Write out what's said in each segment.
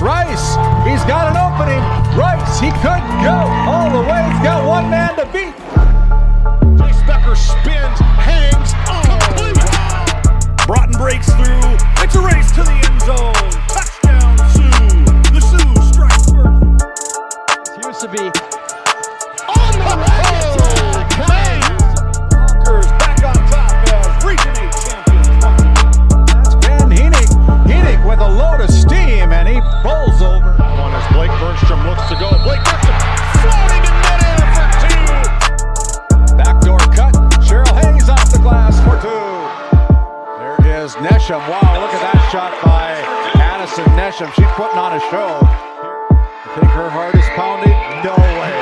Rice. He's got an opening. Rice, he could go all the way. He's got one man to beat. Chase Becker spins, hangs, complete. Broughton breaks through. It's a race to the end zone. Touchdown, Sioux. The Sioux strike first. It used to be on the racetrack. Conquers back on top as Region 8 champions. That's Ben Henig with a load of steam, and he bowls over. One as Blake Bergstrom looks to go. Blake Bergstrom floating in midair for two. Backdoor cut. Cheryl Hayes off the glass for two. There is Nesham. Wow, look at that shot by Addison Nesham. She's putting on a show. You think her heart is pounding? No way.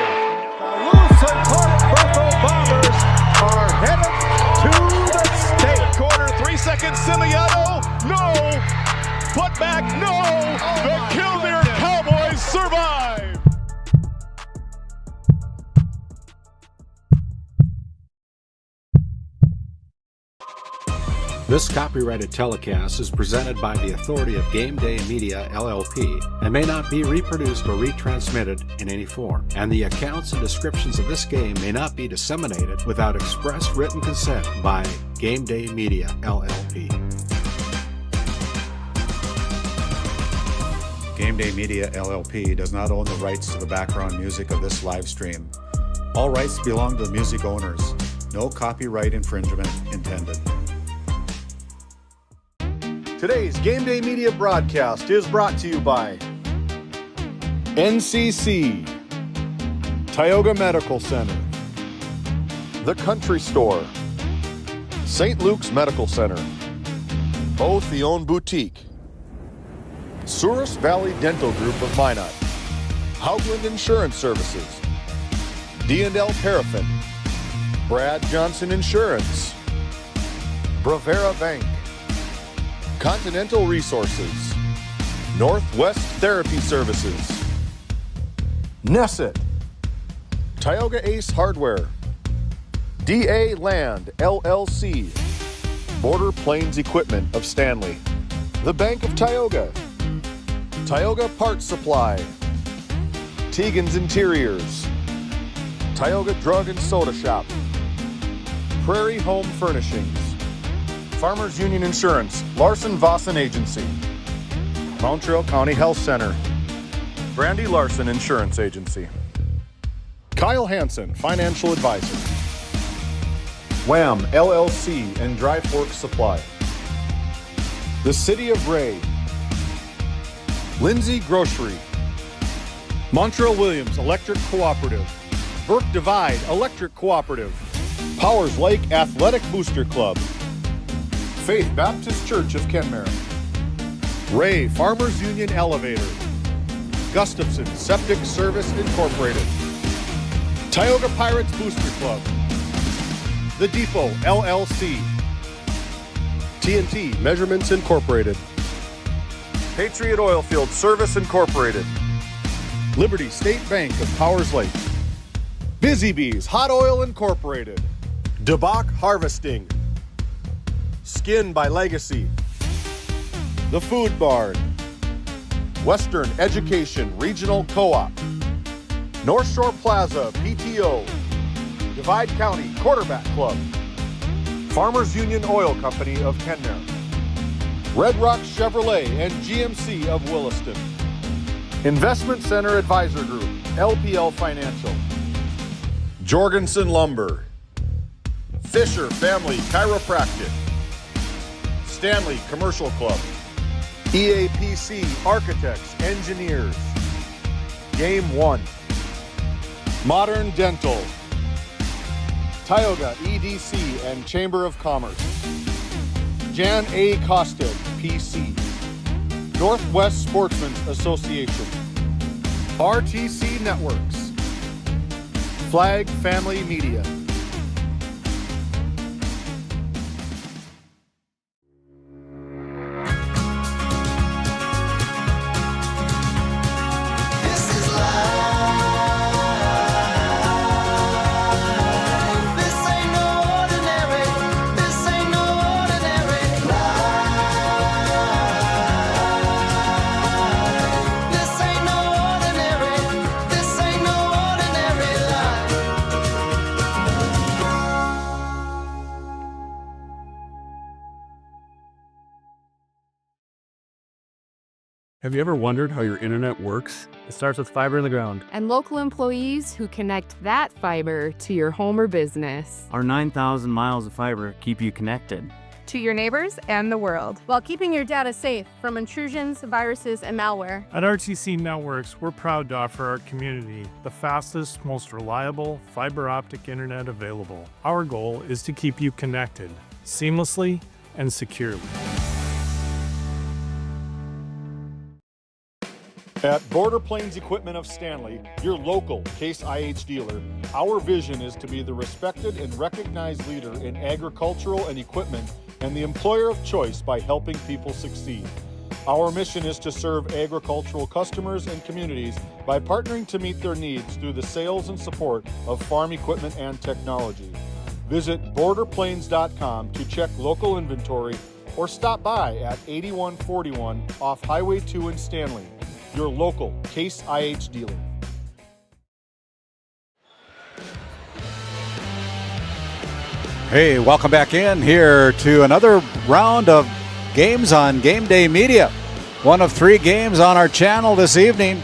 The Lusitano Buffalo Bombers are headed to the state. Corner, 3 seconds. Simiato, no. Put back, no. The Killdeer Cowboys survive. This copyrighted telecast is presented by the authority of GameDay Media, LLP, and may not be reproduced or retransmitted in any form, and the accounts and descriptions of this game may not be disseminated without express written consent by GameDay Media, LLP. GameDay Media, LLP does not own the rights to the background music of this live stream. All rights belong to the music owners. No copyright infringement intended. Today's GameDay Media broadcast is brought to you by NCC, Tioga Medical Center, The Country Store, St. Luke's Medical Center, Otheon Boutique, Souris Valley Dental Group of Minot, Haugland Insurance Services, D&L Paraffin, Brad Johnson Insurance, Bravera Bank, Continental Resources, Northwest Therapy Services, Nesset, Tioga Ace Hardware, DA Land LLC, Border Plains Equipment of Stanley, The Bank of Tioga, Tioga Parts Supply, Tegan's Interiors, Tioga Drug and Soda Shop, Prairie Home Furnishings, Farmers Union Insurance, Larson Vossen Agency, Montreal County Health Center, Brandy Larson Insurance Agency, Kyle Hansen, Financial Advisor, Wham LLC and Dry Fork Supply, the City of Ray, Lindsay Grocery, Montreal Williams Electric Cooperative, Burke Divide Electric Cooperative, Powers Lake Athletic Booster Club, Faith Baptist Church of Kenmare, Ray Farmers Union Elevator, Gustafson Septic Service Incorporated, Tioga Pirates Booster Club, The Depot LLC, TNT Measurements Incorporated, Patriot Oilfield Service Incorporated, Liberty State Bank of Powers Lake, Busy Bees Hot Oil Incorporated, DeBach Harvesting, Skin by Legacy, The Food Barn, Western Education Regional Co-op, North Shore Plaza PTO, Divide County Quarterback Club, Farmers Union Oil Company of Kenmare, Red Rock Chevrolet and GMC of Williston, Investment Center Advisor Group, LPL Financial, Jorgensen Lumber, Fisher Family Chiropractic, Stanley Commercial Club, EAPC Architects, Engineers, Game 1, Modern Dental, Tioga EDC and Chamber of Commerce, Jan A. Kosted, PC, Northwest Sportsmen's Association, RTC Networks, Flag Family Media. Have you ever wondered how your internet works? It starts with fiber in the ground. And local employees who connect that fiber to your home or business. Our 9,000 miles of fiber keep you connected to your neighbors and the world, while keeping your data safe from intrusions, viruses, and malware. At RTC Networks, we're proud to offer our community the fastest, most reliable fiber optic internet available. Our goal is to keep you connected seamlessly and securely. At Border Plains Equipment of Stanley, your local Case IH dealer, our vision is to be the respected and recognized leader in agricultural and equipment and the employer of choice by helping people succeed. Our mission is to serve agricultural customers and communities by partnering to meet their needs through the sales and support of farm equipment and technology. Visit borderplains.com to check local inventory or stop by at 8141 off Highway 2 in Stanley, your local Case IH dealer. Hey, welcome back in here to another round of games on GameDay Media. One of 3 games on our channel this evening.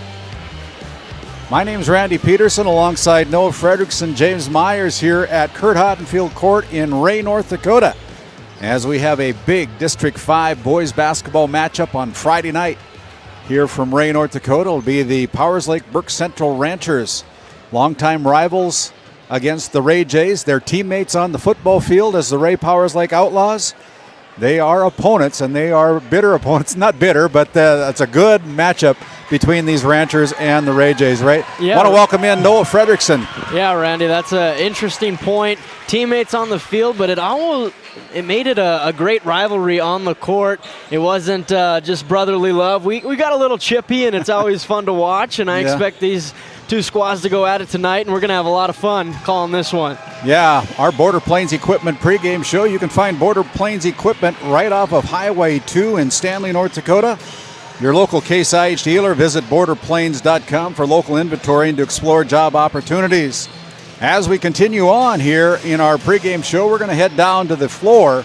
My name's Randy Peterson alongside Noah Fredrickson, James Myers here at Curt Hodenfield Court in Ray, North Dakota, as we have a big District 5 boys basketball matchup on Friday night. Here from Ray, North Dakota, will be the Powers Lake Burke Central Ranchers, longtime rivals against the Ray Jays. Their teammates on the football field as the Ray Powers Lake Outlaws. They are opponents, and they are bitter opponents. Not bitter, but it's a good matchup between these Ranchers and the Ray Jays, right? Yeah. Want to welcome in Noah Fredrickson. Yeah, Randy, that's an interesting point. Teammates on the field, but it made it a great rivalry on the court. It wasn't just brotherly love. We got a little chippy, and it's always fun to watch, and I expect these 2 squads to go at it tonight, and we're going to have a lot of fun calling this one. Yeah, our Border Plains Equipment pregame show. You can find Border Plains Equipment right off of Highway 2 in Stanley, North Dakota. Your local Case IH dealer. Visit borderplains.com for local inventory and to explore job opportunities. As we continue on here in our pregame show, we're going to head down to the floor,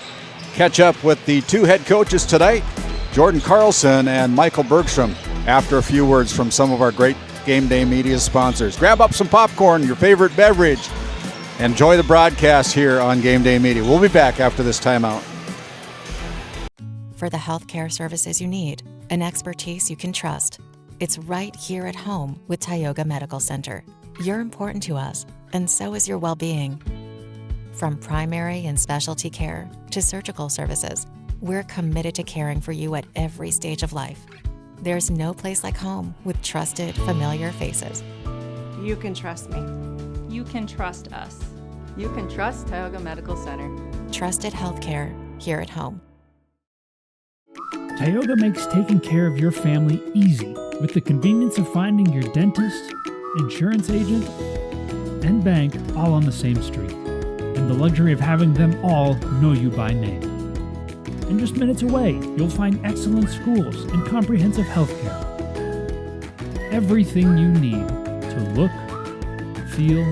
catch up with the 2 head coaches tonight, Jordan Carlson and Michael Bergstrom, after a few words from some of our great GameDay Media sponsors. Grab up some popcorn, your favorite beverage. Enjoy the broadcast here on GameDay Media. We'll be back after this timeout. For the healthcare services you need, an expertise you can trust, it's right here at home with Tioga Medical Center. You're important to us, and so is your well-being. From primary and specialty care to surgical services, we're committed to caring for you at every stage of life. There's no place like home with trusted, familiar faces. You can trust me. You can trust us. You can trust Tioga Medical Center. Trusted healthcare here at home. Tioga makes taking care of your family easy with the convenience of finding your dentist, insurance agent, and bank all on the same street, and the luxury of having them all know you by name. And just minutes away, you'll find excellent schools and comprehensive health care. Everything you need to look, feel,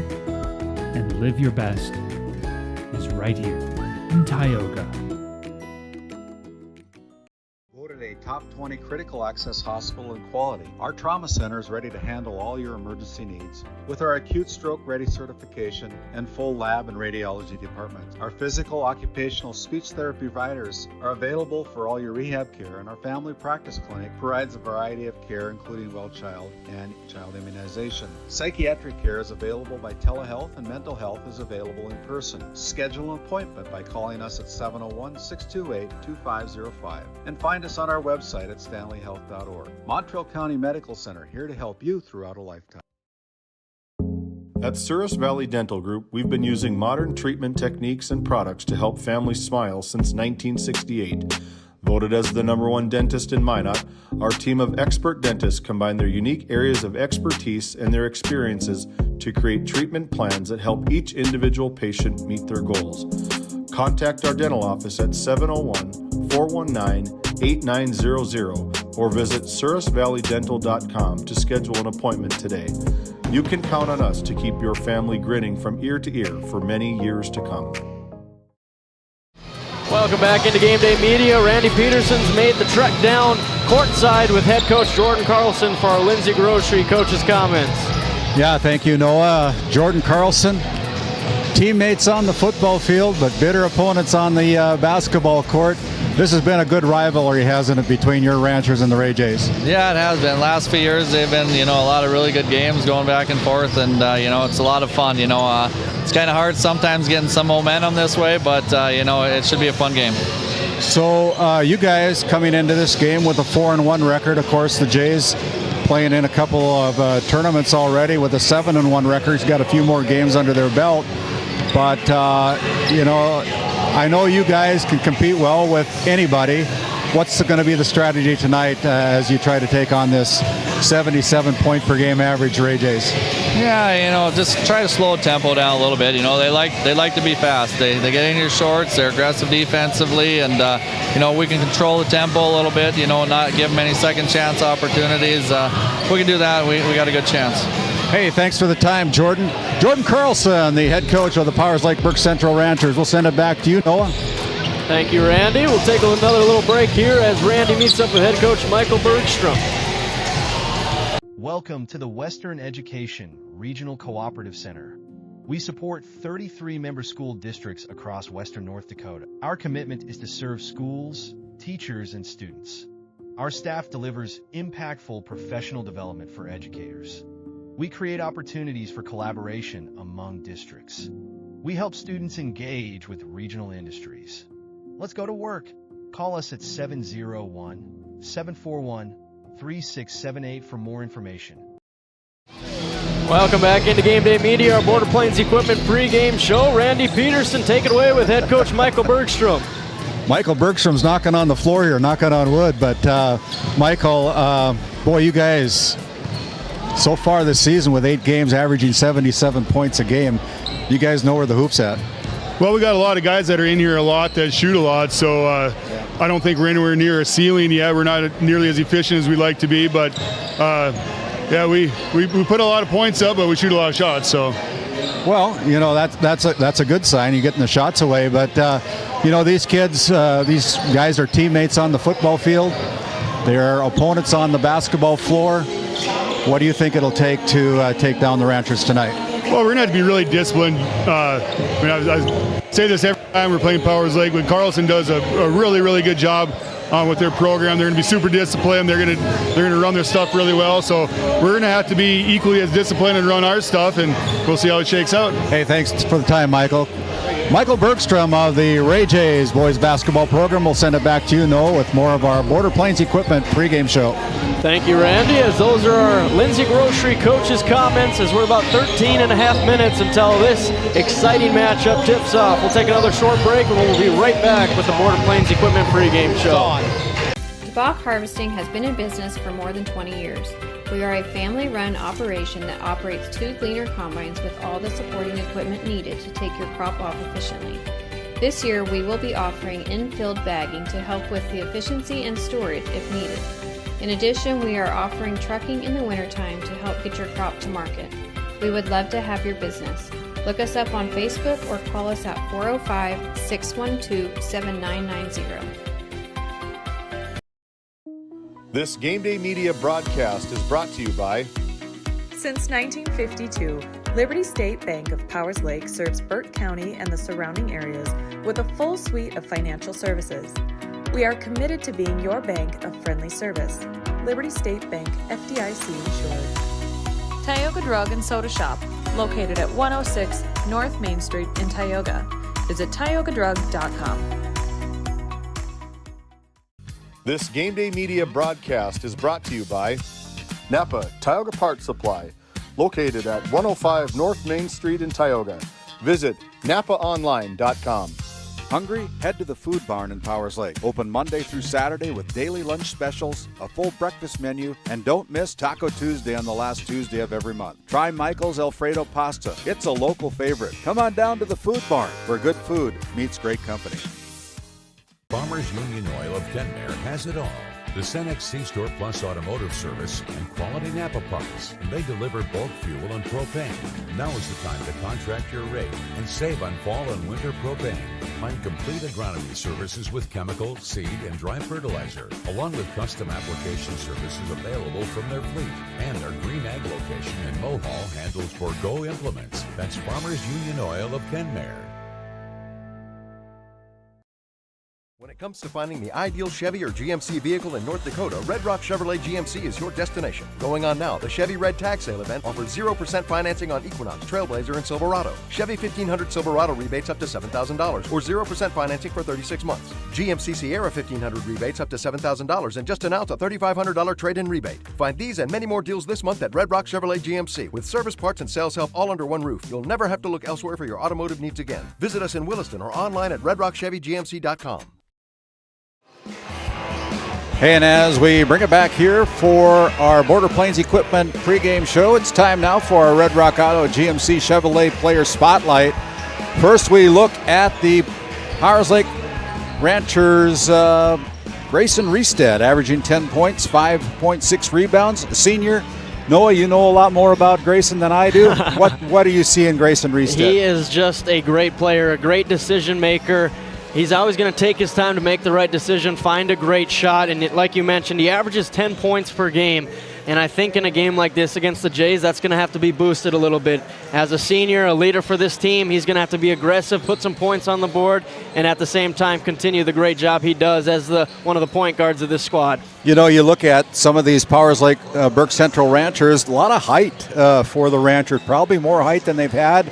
and live your best is right here in Tioga. Voted a top 20 critical access hospital in quality, our trauma center is ready to handle all your emergency needs with our acute stroke ready certification and full lab and radiology departments. Our physical, occupational, speech therapy providers are available for all your rehab care, and our family practice clinic provides a variety of care including well child and child immunization. Psychiatric care is available by telehealth, and mental health is available in person. Schedule an appointment by calling us at 701-628-2505 and find us on our website at stanleyhealth.org. Montreal County Medical Center, here to help you throughout a lifetime. At Souris Valley Dental Group, we've been using modern treatment techniques and products to help families smile since 1968. Voted as the #1 dentist in Minot, our team of expert dentists combine their unique areas of expertise and their experiences to create treatment plans that help each individual patient meet their goals. Contact our dental office at 701-419-8900 or visit sourisvalleydental.com to schedule an appointment today. You can count on us to keep your family grinning from ear to ear for many years to come. Welcome back into Game Day Media. Randy Peterson's made the trek down courtside with head coach Jordan Carlson for our Lindsay Grocery coach's comments. Yeah, thank you, Noah. Jordan Carlson, teammates on the football field, but bitter opponents on the basketball court. This has been a good rivalry, hasn't it, between your Ranchers and the Ray Jays? Yeah, it has been. Last few years, they've been, a lot of really good games going back and forth, and, it's a lot of fun. It's kind of hard sometimes getting some momentum this way, but, it should be a fun game. So you guys coming into this game with a 4-1 record. Of course, the Jays playing in a couple of tournaments already with a 7-1 record. He's got a few more games under their belt. But, I know you guys can compete well with anybody. What's going to be the strategy tonight as you try to take on this 77-point per game average Ray Jays? Yeah, just try to slow tempo down a little bit. They like to be fast. They get in your shorts. They're aggressive defensively, and we can control the tempo a little bit. Not give them any second chance opportunities. If we can do that, we got a good chance. Hey, thanks for the time, Jordan. Jordan Carlson, the head coach of the Powers Lake Burke Central Ranchers. We'll send it back to you, Noah. Thank you, Randy. We'll take another little break here as Randy meets up with head coach Michael Bergstrom. Welcome to the Western Education Regional Cooperative Center. We support 33 member school districts across Western North Dakota. Our commitment is to serve schools, teachers, and students. Our staff delivers impactful professional development for educators. We create opportunities for collaboration among districts. We help students engage with regional industries. Let's go to work. Call us at 701-741-3678 for more information. Welcome back into Game Day Media, our Border Plains Equipment pregame show. Randy Peterson, take it away with head coach Michael Bergstrom. Michael Bergstrom's knocking on the floor here, knocking on wood. But, Michael, boy, you guys, so far this season with 8 games averaging 77 points a game, you guys know where the hoop's at. Well, we got a lot of guys that are in here a lot that shoot a lot, so I don't think we're anywhere near a ceiling yet. We're not nearly as efficient as we'd like to be, but we put a lot of points up, but we shoot a lot of shots. So, well, that's a good sign. You're getting the shots away, but these kids, these guys are teammates on the football field. They're opponents on the basketball floor. What do you think it'll take to take down the Ranchers tonight? Well, we're going to have to be really disciplined. I say this every time we're playing Powers Lake, but Carlson does a really, really good job with their program. They're going to be super disciplined. They're going to run their stuff really well. So we're going to have to be equally as disciplined and run our stuff, and we'll see how it shakes out. Hey, thanks for the time, Michael. Michael Bergstrom of the Ray Jays boys basketball program. We'll send it back to you, Noah, with more of our Border Plains Equipment pregame show. Thank you, Randy, as those are our Lindsay Grocery coach's comments as we're about 13 and a half minutes until this exciting matchup tips off. We'll take another short break and we'll be right back with the Border Plains Equipment pregame show. DeBach Harvesting has been in business for more than 20 years. We are a family-run operation that operates 2 gleaner combines with all the supporting equipment needed to take your crop off efficiently. This year, we will be offering in-field bagging to help with the efficiency and storage if needed. In addition, we are offering trucking in the wintertime to help get your crop to market. We would love to have your business. Look us up on Facebook or call us at 405-612-7990. This Game Day Media broadcast is brought to you by... Since 1952, Liberty State Bank of Powers Lake serves Burke County and the surrounding areas with a full suite of financial services. We are committed to being your bank of friendly service. Liberty State Bank, FDIC insured. Tioga Drug and Soda Shop, located at 106 North Main Street in Tioga. Visit tiogadrug.com. This Game Day Media broadcast is brought to you by Napa Tioga Parts Supply, located at 105 North Main Street in Tioga. Visit napaonline.com. Hungry? Head to the Food Barn in Powers Lake. Open Monday through Saturday with daily lunch specials, a full breakfast menu, and don't miss Taco Tuesday on the last Tuesday of every month. Try Michael's Alfredo Pasta. It's a local favorite. Come on down to the Food Barn, where good food meets great company. Farmers Union Oil of Kenmare has it all. The Cenex C-Store Plus Automotive Service and Quality Napa Parts. They deliver bulk fuel and propane. Now is the time to contract your rate and save on fall and winter propane. Find complete agronomy services with chemical, seed, and dry fertilizer, along with custom application services available from their fleet. And our Green Ag location in Mohall handles Forgo implements. That's Farmers Union Oil of Kenmare. When it comes to finding the ideal Chevy or GMC vehicle in North Dakota, Red Rock Chevrolet GMC is your destination. Going on now, the Chevy Red Tag Sale event offers 0% financing on Equinox, Trailblazer, and Silverado. Chevy 1500 Silverado rebates up to $7,000 or 0% financing for 36 months. GMC Sierra 1500 rebates up to $7,000 and just announced a $3,500 trade-in rebate. Find these and many more deals this month at Red Rock Chevrolet GMC. With service, parts, and sales help all under one roof, you'll never have to look elsewhere for your automotive needs again. Visit us in Williston or online at redrockchevygmc.com. Hey, and as we bring it back here for our Border Plains Equipment pregame show, it's time now for our Red Rock Auto GMC Chevrolet Player Spotlight. First, we look at the Powers Lake Ranchers' Grayson Reestead, averaging 10 points, 5.6 rebounds. Senior. Noah, you know a lot more about Grayson than I do. What do you see in Grayson Reestead? He is just a great player, a great decision maker. He's always going to take his time to make the right decision, find a great shot, and like you mentioned, he averages 10 points per game. And I think in a game like this against the Jays, that's going to have to be boosted a little bit. As a senior, a leader for this team, he's going to have to be aggressive, put some points on the board, and at the same time continue the great job he does as one of the point guards of this squad. You know, you look at some of these Powers Lake Burke Central Ranchers, a lot of height for the Ranchers, probably more height than they've had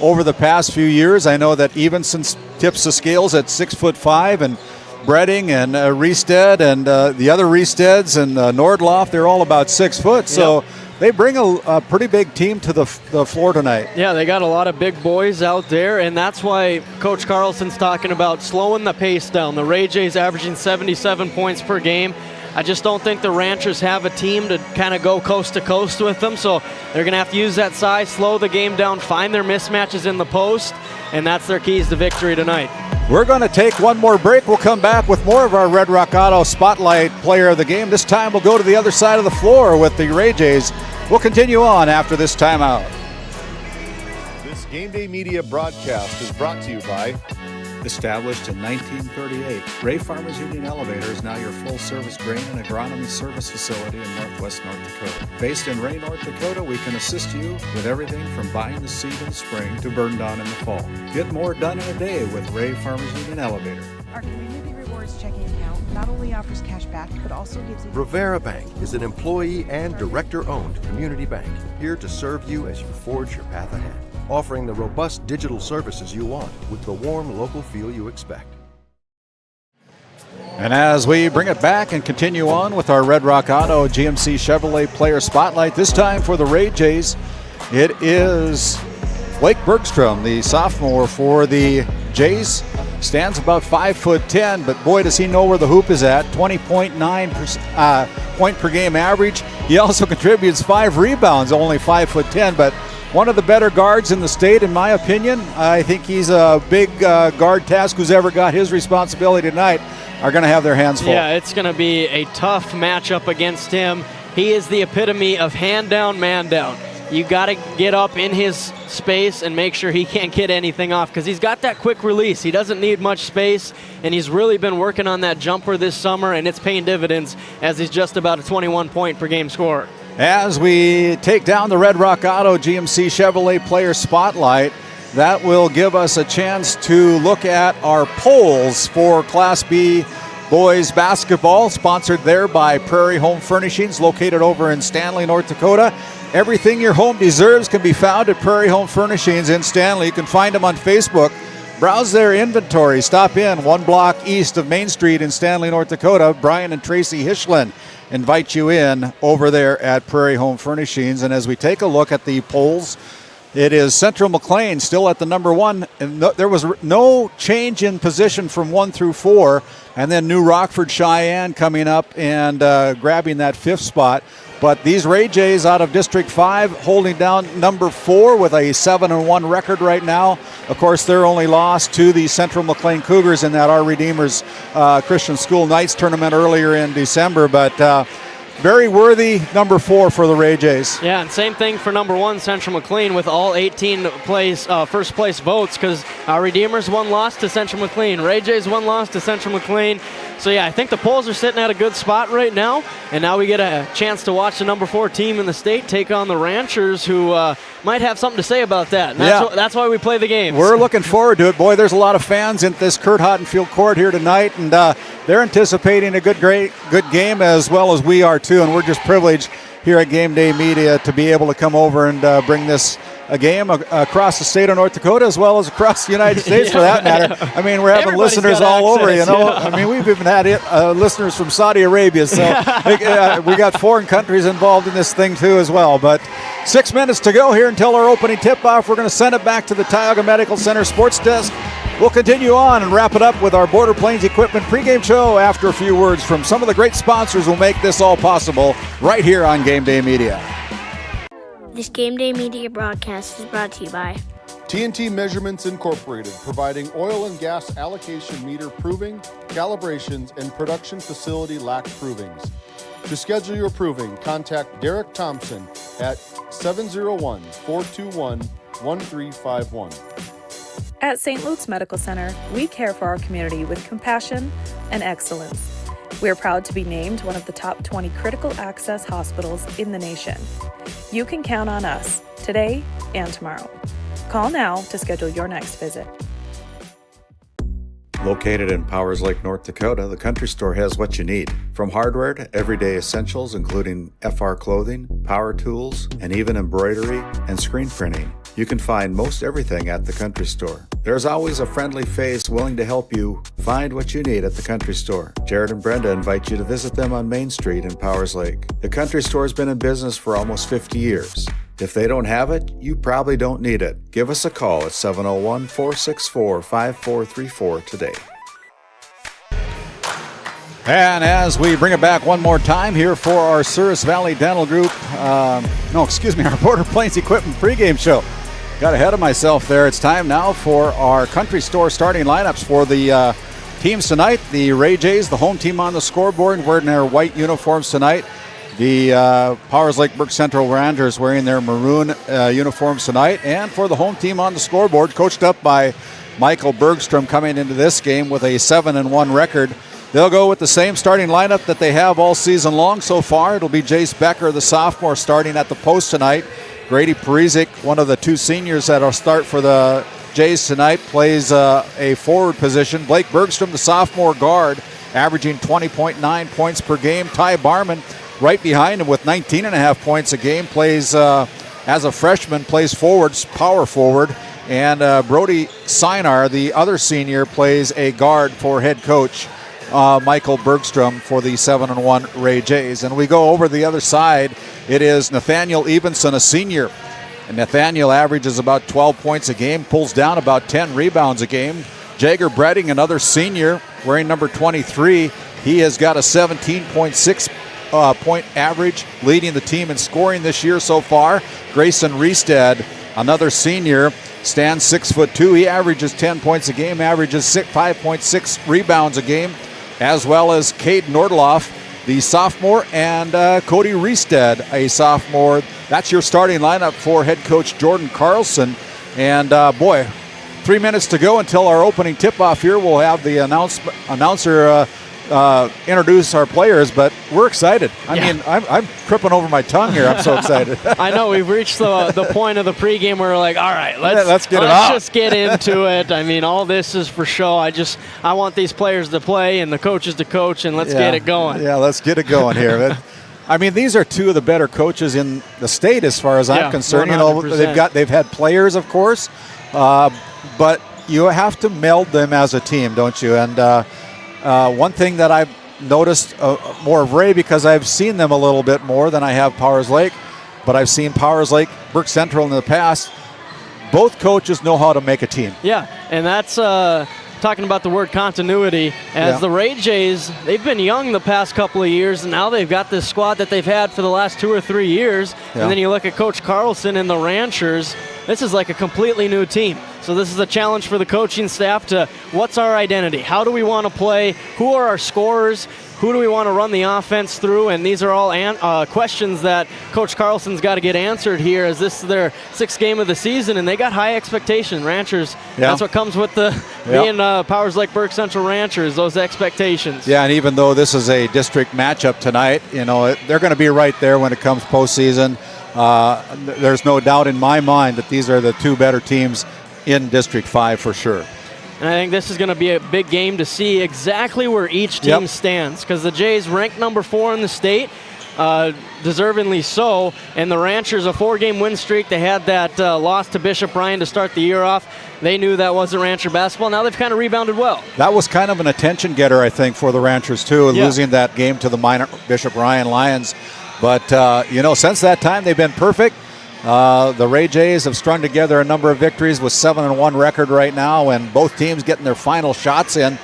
over the past few years. I know that Evenson tips the scales at 6'5", and Bredding and Reestead and the other Reesteads and Nordloff, they're all about 6 foot. So Yep. they bring a pretty big team to the floor tonight. Yeah, they got a lot of big boys out there, and that's why Coach Carlson's talking about slowing the pace down. The Ray Jays averaging 77 points per game. I just don't think the Ranchers have a team to kind of go coast to coast with them, so they're going to have to use that size, slow the game down, find their mismatches in the post, and that's their keys to victory tonight. We're going to take one more break. We'll come back with more of our Red Rock Auto Spotlight Player of the Game. This time we'll go to the other side of the floor with the Ray Jays. We'll continue on after this timeout. This Game Day Media broadcast is brought to you by... Established in 1938, Ray Farmers Union Elevator is now your full-service grain and agronomy service facility in northwest North Dakota. Based in Ray, North Dakota, we can assist you with everything from buying the seed in the spring to burn down in the fall. Get more done in a day with Ray Farmers Union Elevator. Our Community Rewards checking account not only offers cash back, but also gives you... Rivera Bank is an employee and director-owned community bank, here to serve you as you forge your path ahead, offering the robust digital services you want with the warm local feel you expect. And as we bring it back and continue on with our Red Rock Auto GMC Chevrolet Player Spotlight, this time for the Ray Jays, it is Blake Bergstrom, the sophomore for the Jays. Stands about 5'10", but boy, does he know where the hoop is at. 20.9 point per game average. He also contributes 5 rebounds, only 5'10", but one of the better guards in the state, in my opinion. I think he's a big guard task. Who's ever got his responsibility tonight are going to have their hands full. Yeah, it's going to be a tough matchup against him. He is the epitome of hand down, man down. You got to get up in his space and make sure he can't get anything off, because he's got that quick release. He doesn't need much space, and he's really been working on that jumper this summer, and it's paying dividends as he's just about a 21 point per game scorer. As we take down the Red Rock Auto GMC Chevrolet Player Spotlight, that will give us a chance to look at our polls for Class B boys basketball, sponsored there by Prairie Home Furnishings, located over in Stanley, North Dakota. Everything your home deserves can be found at Prairie Home Furnishings in Stanley. You can find them on Facebook. Browse their inventory. Stop in 1 block east of Main Street in Stanley, North Dakota. Brian and Tracy Hischlin invite you in over there at Prairie Home Furnishings. And as we take a look at the polls, it is Central McLean still at the number 1. And there was no change in position from 1 through 4. And then New Rockford Cheyenne coming up and grabbing that 5th spot. But these Ray Jays out of District 5 holding down number 4 with a 7-1 record right now. Of course, their only loss to the Central McLean Cougars in that Our Redeemers Christian School Knights tournament earlier in December. But very worthy number 4 for the Ray Jays. Yeah, and same thing for number 1, Central McLean, with all 18 first place votes, because Our Redeemers won loss to Central McLean. Ray Jays won loss to Central McLean. So yeah, I think the polls are sitting at a good spot right now, and now we get a chance to watch the number 4 team in the state take on the Ranchers, who might have something to say about that. And that's why we play the games. We're looking forward to it. Boy, there's a lot of fans in this Curt Hodenfield court here tonight, and they're anticipating a good game, as well as we are too, and we're just privileged here at Game Day Media to be able to come over and bring this a game across the state of North Dakota, as well as across the United States, for that matter. I mean, we're having listeners all over, you know. I mean, we've even had listeners from Saudi Arabia, so we got foreign countries involved in this thing too as well. But 6 minutes to go here until our opening tip-off. We're going to send it back to the Tioga Medical Center sports desk. We'll continue on and wrap it up with our Border Plains Equipment pregame show after a few words from some of the great sponsors who make this all possible right here on Game Day Media. This Game Day Media broadcast is brought to you by TNT Measurements Incorporated, providing oil and gas allocation meter proving, calibrations, and production facility lac provings. To schedule your proving, contact Derek Thompson at 701-421-1351. At St. Luke's Medical Center, we care for our community with compassion and excellence. We are proud to be named one of the top 20 critical access hospitals in the nation. You can count on us today and tomorrow. Call now to schedule your next visit. Located in Powers Lake, North Dakota, the Country Store has what you need. From hardware to everyday essentials, including FR clothing, power tools, and even embroidery and screen printing. You can find most everything at the Country Store. There's always a friendly face willing to help you find what you need at the Country Store. Jared and Brenda invite you to visit them on Main Street in Powers Lake. The Country Store has been in business for almost 50 years. If they don't have it, you probably don't need it. Give us a call at 701-464-5434 today. And as we bring it back one more time here for our Souris Valley Dental Group, our Border Plains Equipment pregame show. Got ahead of myself there. It's time now for our Country Store starting lineups for the teams tonight. The Ray Jays, the home team on the scoreboard, wearing their white uniforms tonight. The Powers Lake Burke Central Rangers wearing their maroon uniforms tonight. And for the home team on the scoreboard, coached up by Michael Bergstrom, coming into this game with a 7-1 record. They'll go with the same starting lineup that they have all season long so far. It'll be Jace Becker, the sophomore, starting at the post tonight. Grady Perizic, one of the 2 seniors that'll start for the Jays tonight, plays a forward position. Blake Bergstrom, the sophomore guard, averaging 20.9 points per game. Ty Barman, right behind him with 19.5 points a game, plays as a freshman, plays forwards, power forward. And Brody Sinar, the other senior, plays a guard for head coach Michael Bergstrom for the 7-1 Ray Jays. And we go over the other side. It is Nathaniel Evenson, a senior. And Nathaniel averages about 12 points a game, pulls down about 10 rebounds a game. Jagger Bredding, another senior, wearing number 23. He has got a 17.6 point average, leading the team in scoring this year so far. Grayson Reestead, another senior, stands 6'2". He averages 10 points a game, averages 5.6 rebounds a game, as well as Cade Nordloff, the sophomore, and Cody Reestead, a sophomore. That's your starting lineup for head coach Jordan Carlson. And 3 minutes to go until our opening tip-off here. We'll have the announcer introduce our players, but we're excited. I mean, I'm tripping over my tongue here. I'm so excited. I know, we've reached the point of the pregame where we're like, all right, let's just get into it. I mean, all this is for show. I want these players to play and the coaches to coach, and let's get it going. Yeah, let's get it going here. I mean, these are 2 of the better coaches in the state as far as I'm concerned. 100%. You know, they've had players, of course, but you have to meld them as a team, don't you? And one thing that I've noticed more of Ray, because I've seen them a little bit more than I have Powers Lake, but I've seen Powers Lake, Burke Central in the past. Both coaches know how to make a team. Yeah, and that's talking about the word continuity, as the Ray Jays, they've been young the past couple of years, and now they've got this squad that they've had for the last 2 or 3 years. And then you look at Coach Carlson and the Ranchers, this is like a completely new team. So this is a challenge for the coaching staff to, what's our identity? How do we want to play? Who are our scorers? Who do we want to run the offense through? And these are all questions that Coach Carlson's got to get answered here, as this is their 6th game of the season, and they got high expectations. Ranchers, that's what comes with the being Powers Lake Burke Central Ranchers, those expectations. Yeah, and even though this is a district matchup tonight, you know, they're going to be right there when it comes postseason. There's no doubt in my mind that these are the 2 better teams in District 5 for sure. And I think this is going to be a big game to see exactly where each team stands, because the Jays ranked number 4 in the state, deservingly so, and the Ranchers, a 4-game win streak. They had that loss to Bishop Ryan to start the year off. They knew that wasn't Rancher basketball. Now they've kind of rebounded well. That was kind of an attention getter, I think, for the Ranchers too, losing that game to the minor Bishop Ryan Lions. But, you know, since that time, they've been perfect. The Ray Jays have strung together a number of victories with 7-1 record right now, and both teams getting their final shots in.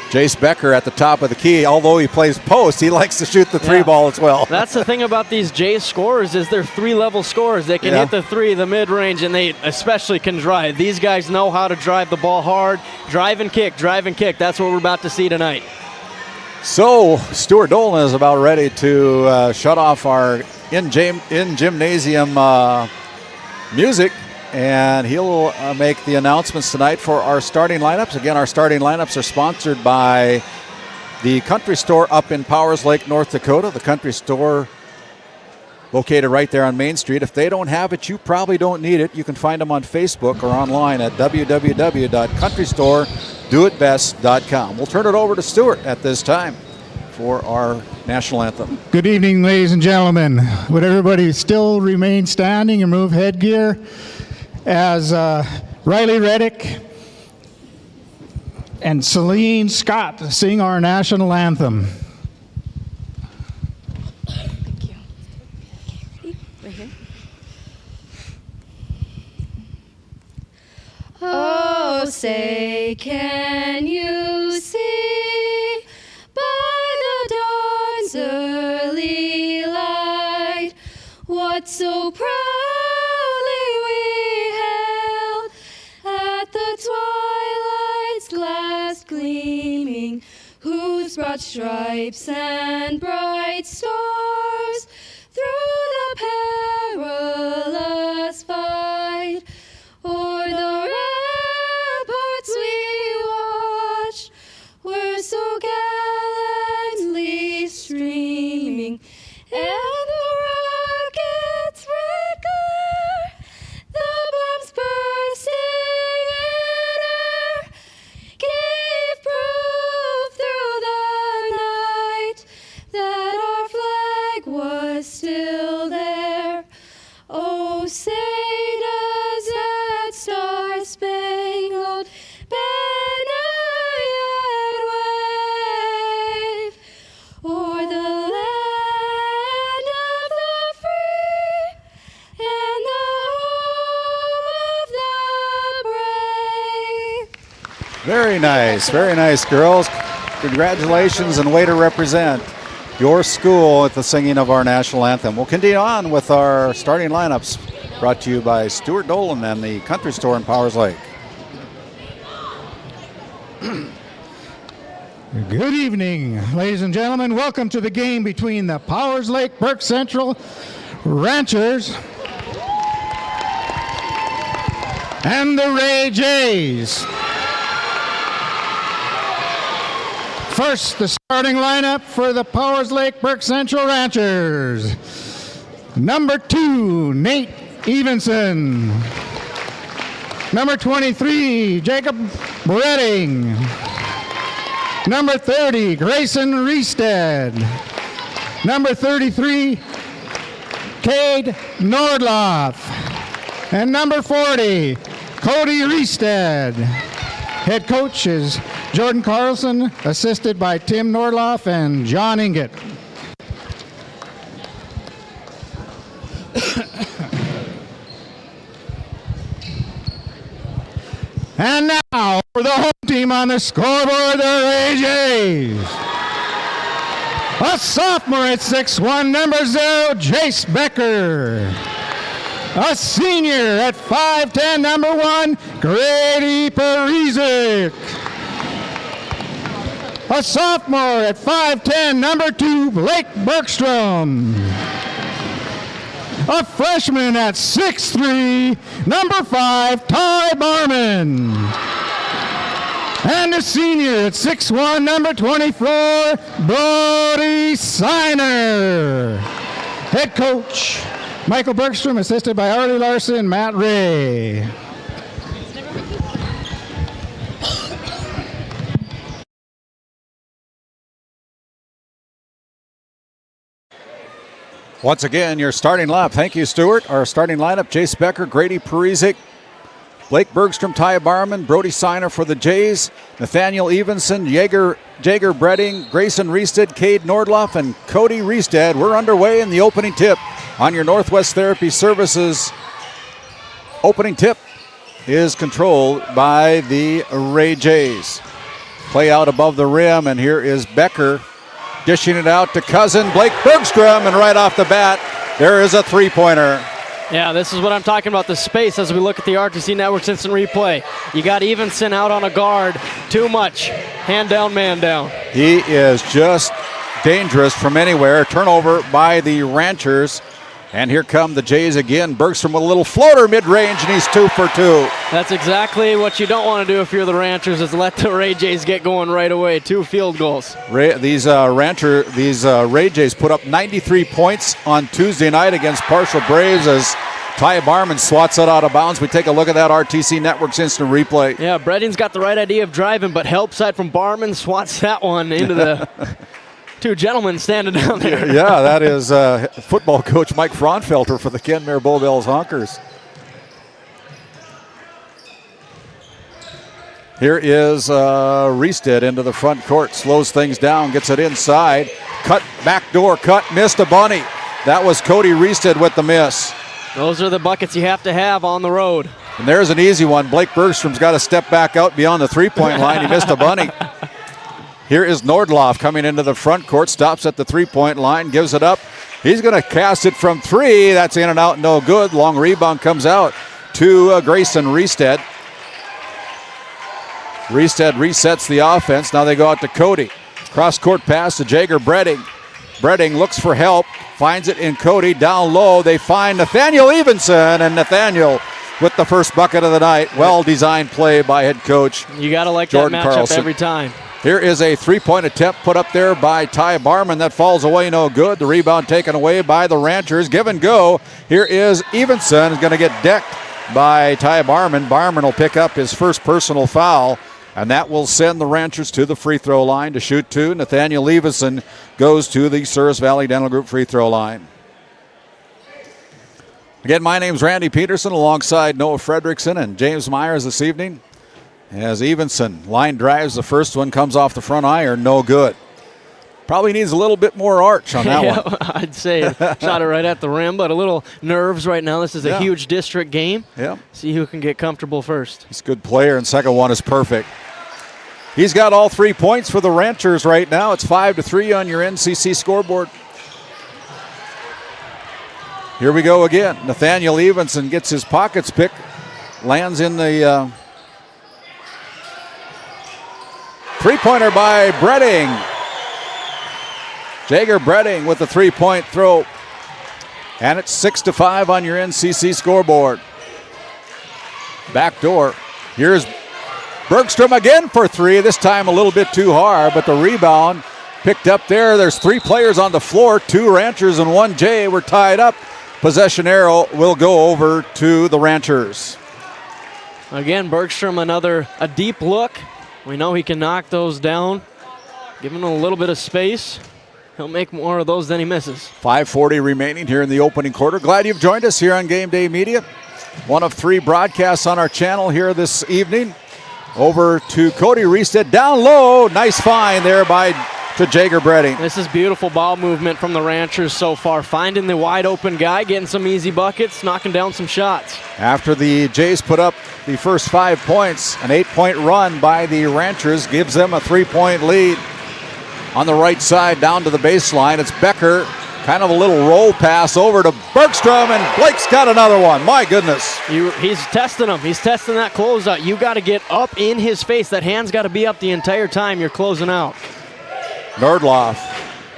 Jace Becker at the top of the key. Although he plays post, he likes to shoot the 3 ball as well. That's the thing about these Jays scorers, is they're 3-level scorers. They can hit the 3, the mid-range, and they especially can drive. These guys know how to drive the ball hard. Drive and kick, drive and kick. That's what we're about to see tonight. So Stuart Dolan is about ready to shut off our in-gymnasium music, and he'll make the announcements tonight for our starting lineups. Again, our starting lineups are sponsored by the Country Store up in Powers Lake, North Dakota. The Country Store located right there on Main Street. If they don't have it, you probably don't need it. You can find them on Facebook or online at www.countrystoredoitbest.com. We'll turn it over to Stuart at this time for our national anthem. Good evening, ladies and gentlemen. Would everybody still remain standing and move headgear as Riley Reddick and Celine Scott sing our national anthem. Thank you. Right here. Oh, say, can you see by the dawn's early light what so proudly we held at the twilight's last gleaming, whose broad stripes and bright stars through the perilous fight o'er the ramparts we watched were so gallantly streaming, and the rocket's red glare, the bombs bursting in air, gave proof through the night that our flag was still there. Oh, say does that star-spangled banner yet wave o'er the land of the free and the home of the brave. Very nice, girls. Congratulations, and way to represent your school at the singing of our national anthem. We'll continue on with our starting lineups, brought to you by Stuart Dolan and the Country Store in Powers Lake. Good evening, ladies and gentlemen. Welcome to the game between the Powers Lake Burke Central Ranchers and the Ray Jays. First, the starting lineup for the Powers Lake Burke Central Ranchers. Number 2, Nate Evenson. Number 23, Jacob Redding. Number 30, Grayson Reestead. Number 33, Cade Nordloff. And number 40, Cody Reestead. Head coach is Jordan Carlson, assisted by Tim Nordloff and John Inget. And now, For the home team on the scoreboard, the Ray Jays. A sophomore at 6'1", number 0, Jace Becker. A senior at 5'10", number 1, Grady Perizic. A sophomore at 5'10", number 2, Blake Bergstrom. A freshman at 6'3", number 5, Ty Barman. And a senior at 6'1", number 24, Brody Signer. Head coach, Michael Bergstrom, assisted by Arlie Larson and Matt Ray. Once again, your starting lineup. Thank you, Stuart. Our starting lineup, Jace Becker, Grady Perizic, Blake Bergstrom, Ty Barman, Brody Signer for the Jays, Nathaniel Evenson, Jaeger Bredding, Grayson Reested, Cade Nordloff, and Cody Reested. We're underway in the opening tip on your Northwest Therapy Services. Opening tip is controlled by the Ray Jays. Play out above the rim, and here is Becker dishing it out to cousin Blake Bergstrom, and right off the bat, there is a three-pointer. Yeah, this is what I'm talking about, the space as we look at the RTC Networks instant replay. You got Evenson out on a guard, too much. Hand down, man down. He is just dangerous from anywhere. Turnover by the Ranchers. And here come the Jays again. Bergstrom with a little floater mid-range, and he's 2 for 2. That's exactly what you don't want to do if you're the Ranchers, is let the Ray Jays get going right away. 2 field goals. These Ray Jays put up 93 points on Tuesday night against Partial Braves as Ty Barman swats it out of bounds. We take a look at that RTC Networks instant replay. Yeah, Bredding's got the right idea of driving, but help side from Barman swats that one into the... Two gentlemen standing down there. Yeah, that is football coach Mike Fraunfelter for the Kenmare Bowbells Honkers. Here is Reested into the front court, slows things down, gets it inside. Cut, backdoor cut, missed a bunny. That was Cody Reested with the miss. Those are the buckets you have to have on the road. And there's an easy one. Blake Bergstrom's got to step back out beyond the three-point line. He missed a bunny. Here is Nordloff coming into the front court, stops at the three-point line, gives it up. He's going to cast it from 3. That's in and out, no good. Long rebound comes out to Grayson Reested. Reested resets the offense. Now they go out to Cody. Cross-court pass to Jaeger Bredding. Bredding looks for help, finds it in Cody. Down low, they find Nathaniel Evenson, and Nathaniel with the first bucket of the night. Well-designed play by head coach You got to like Jordan that matchup Carlson. every time. Here is a three-point attempt put up there by Ty Barman. That falls away, no good. The rebound taken away by the Ranchers. Give and go. Here is Evenson. Is going to get decked by Ty Barman. Barman will pick up his first personal foul, and that will send the Ranchers to the free throw line to shoot 2. Nathaniel Evenson goes to the Souris Valley Dental Group free throw line. Again, my name's Randy Peterson alongside Noah Fredrickson and James Myers this evening. As Evenson line drives, the first one comes off the front iron, no good. Probably needs a little bit more arch on that one. I'd say shot it right at the rim, but a little nerves right now. This is a huge district game. Yeah. See who can get comfortable first. He's a good player, and second one is perfect. He's got all 3 points for the Ranchers right now. It's 5-3 on your NCC scoreboard. Here we go again. Nathaniel Evenson gets his pockets picked, lands in the three-pointer by Bredding. Jaeger Bredding with the three-point throw. And it's 6-5 on your NCC scoreboard. Back door. Here's Bergstrom again for 3. This time a little bit too hard, but the rebound picked up there. There's 3 players on the floor. 2 Ranchers and 1 Jay. We're tied up. Possession arrow will go over to the Ranchers. Again, Bergstrom a deep look. We know he can knock those down. Give him a little bit of space. He'll make more of those than he misses. 5:40 remaining here in the opening quarter. Glad you've joined us here on Game Day Media. One of 3 broadcasts on our channel here this evening. Over to Cody Reested. Down low. Nice find there by to Jager Bredding. This is beautiful ball movement from the Ranchers so far. Finding the wide open guy, getting some easy buckets, knocking down some shots. After the Jays put up the first 5 points, an 8-point run by the Ranchers gives them a 3-point lead. On the right side, down to the baseline, it's Becker. Kind of a little roll pass over to Bergstrom, and Blake's got another one. My goodness. He's testing him. He's testing that closeout. You got to get up in his face. That hand's got to be up the entire time you're closing out. Nordloff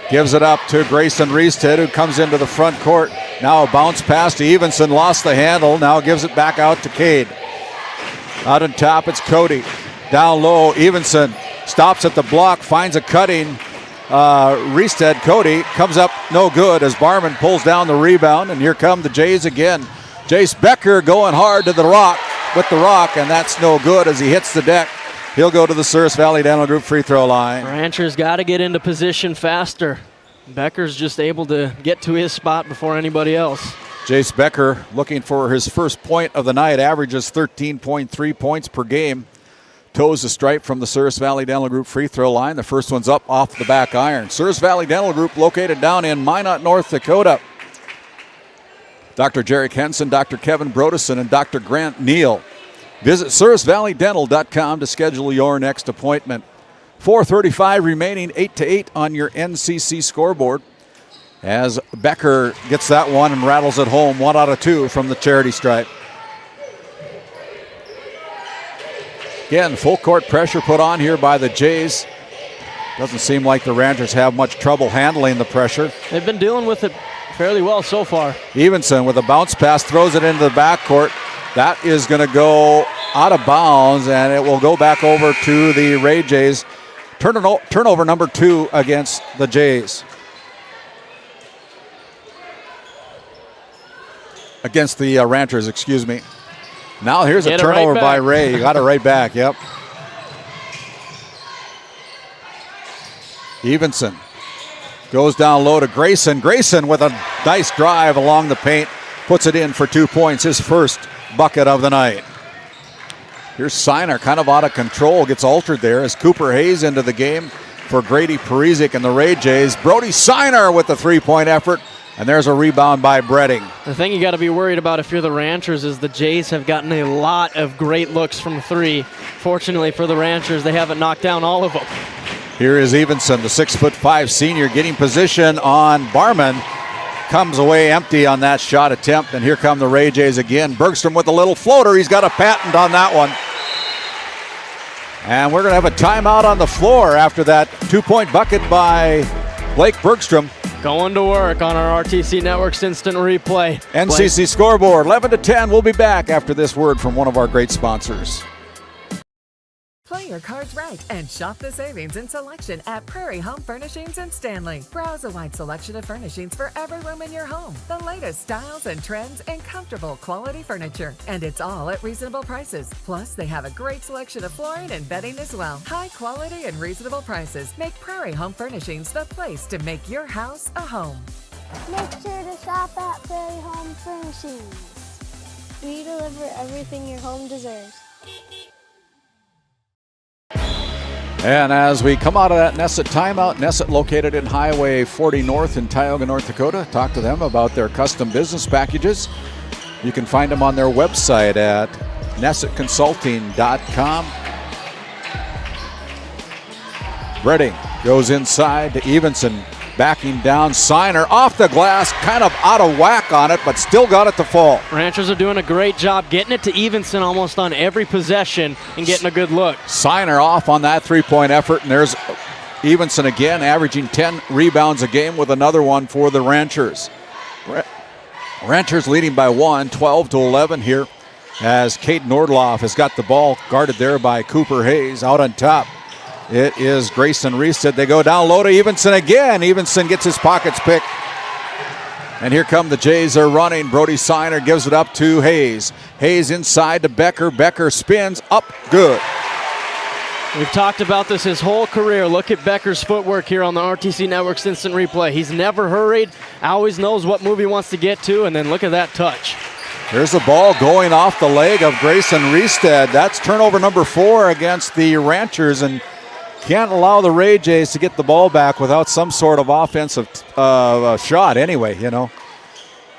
gives it up to Grayson Reested, who comes into the front court. Now a bounce pass to Evenson, lost the handle. Now gives it back out to Cade. Out on top, it's Cody. Down low, Evenson stops at the block, finds a cutting. Reested, Cody, comes up no good as Barman pulls down the rebound, and here come the Jays again. Jace Becker going hard to the rock with the rock, and that's no good as he hits the deck. He'll go to the Souris Valley Dental Group free throw line. Ranchers got to get into position faster. Becker's just able to get to his spot before anybody else. Jace Becker looking for his first point of the night, averages 13.3 points per game. Toes the stripe from the Souris Valley Dental Group free throw line. The first one's up off the back iron. Souris Valley Dental Group located down in Minot, North Dakota. Dr. Jerry Henson, Dr. Kevin Brodesson, and Dr. Grant Neal. Visit SourisValleyDental.com to schedule your next appointment. 4:35 remaining, 8-8 on your NCC scoreboard. As Becker gets that one and rattles it home, 1 out of 2 from the charity stripe. Again, full court pressure put on here by the Jays. Doesn't seem like the Ranchers have much trouble handling the pressure. They've been dealing with it fairly well so far. Evenson with a bounce pass throws it into the backcourt. That is going to go out of bounds, and it will go back over to the Ray Jays. Turnover number 2 against the Jays. Against the Ranchers, excuse me. Now here's a turnover by Ray. You got it right back, yep. Evenson goes down low to Grayson. Grayson with a nice drive along the paint. Puts it in for 2 points, his first bucket of the night. Here's Siner, kind of out of control. Gets altered there as Cooper Hayes into the game for Grady Parizek and the Ray Jays. Brody Siner with the 3-point effort. And there's a rebound by Bredding. The thing you got to be worried about if you're the Ranchers is the Jays have gotten a lot of great looks from 3. Fortunately for the Ranchers, they haven't knocked down all of them. Here is Evenson, the 6'5" senior, getting position on Barman. Comes away empty on that shot attempt, and here come the Ray Jays again. Bergstrom with a little floater. He's got a patent on that one. And we're going to have a timeout on the floor after that 2-point bucket by Blake Bergstrom. Going to work on our RTC Networks instant replay. NCC scoreboard, 11-10. We'll be back after this word from one of our great sponsors. Play your cards right and shop the savings and selection at Prairie Home Furnishings in Stanley. Browse a wide selection of furnishings for every room in your home. The latest styles and trends and comfortable quality furniture. And it's all at reasonable prices. Plus, they have a great selection of flooring and bedding as well. High quality and reasonable prices make Prairie Home Furnishings the place to make your house a home. Make sure to shop at Prairie Home Furnishings. We deliver everything your home deserves. And as we come out of that Nesset timeout, Nesset located in Highway 40 North in Tioga, North Dakota. Talk to them about their custom business packages. You can find them on their website at nessetconsulting.com. Bredding goes inside to Evenson. Backing down, Siner off the glass, kind of out of whack on it, but still got it to fall. Ranchers are doing a great job getting it to Evenson almost on every possession and getting a good look. Siner off on that 3-point effort, and there's Evenson again, averaging 10 rebounds a game with another one for the Ranchers. Ranchers leading by 1, 12-11 here, as Kate Nordloff has got the ball guarded there by Cooper Hayes out on top. It is Grayson Reested. They go down low to Evenson again. Evenson gets his pockets picked. And here come the Jays. They're running. Brody Siner gives it up to Hayes. Hayes inside to Becker. Becker spins up. Good. We've talked about this his whole career. Look at Becker's footwork here on the RTC Networks instant replay. He's never hurried. Always knows what move he wants to get to. And then look at that touch. There's the ball going off the leg of Grayson Reested. That's turnover number 4 against the Ranchers. And Can't allow the Ray Jays to get the ball back without some sort of offensive shot anyway, you know.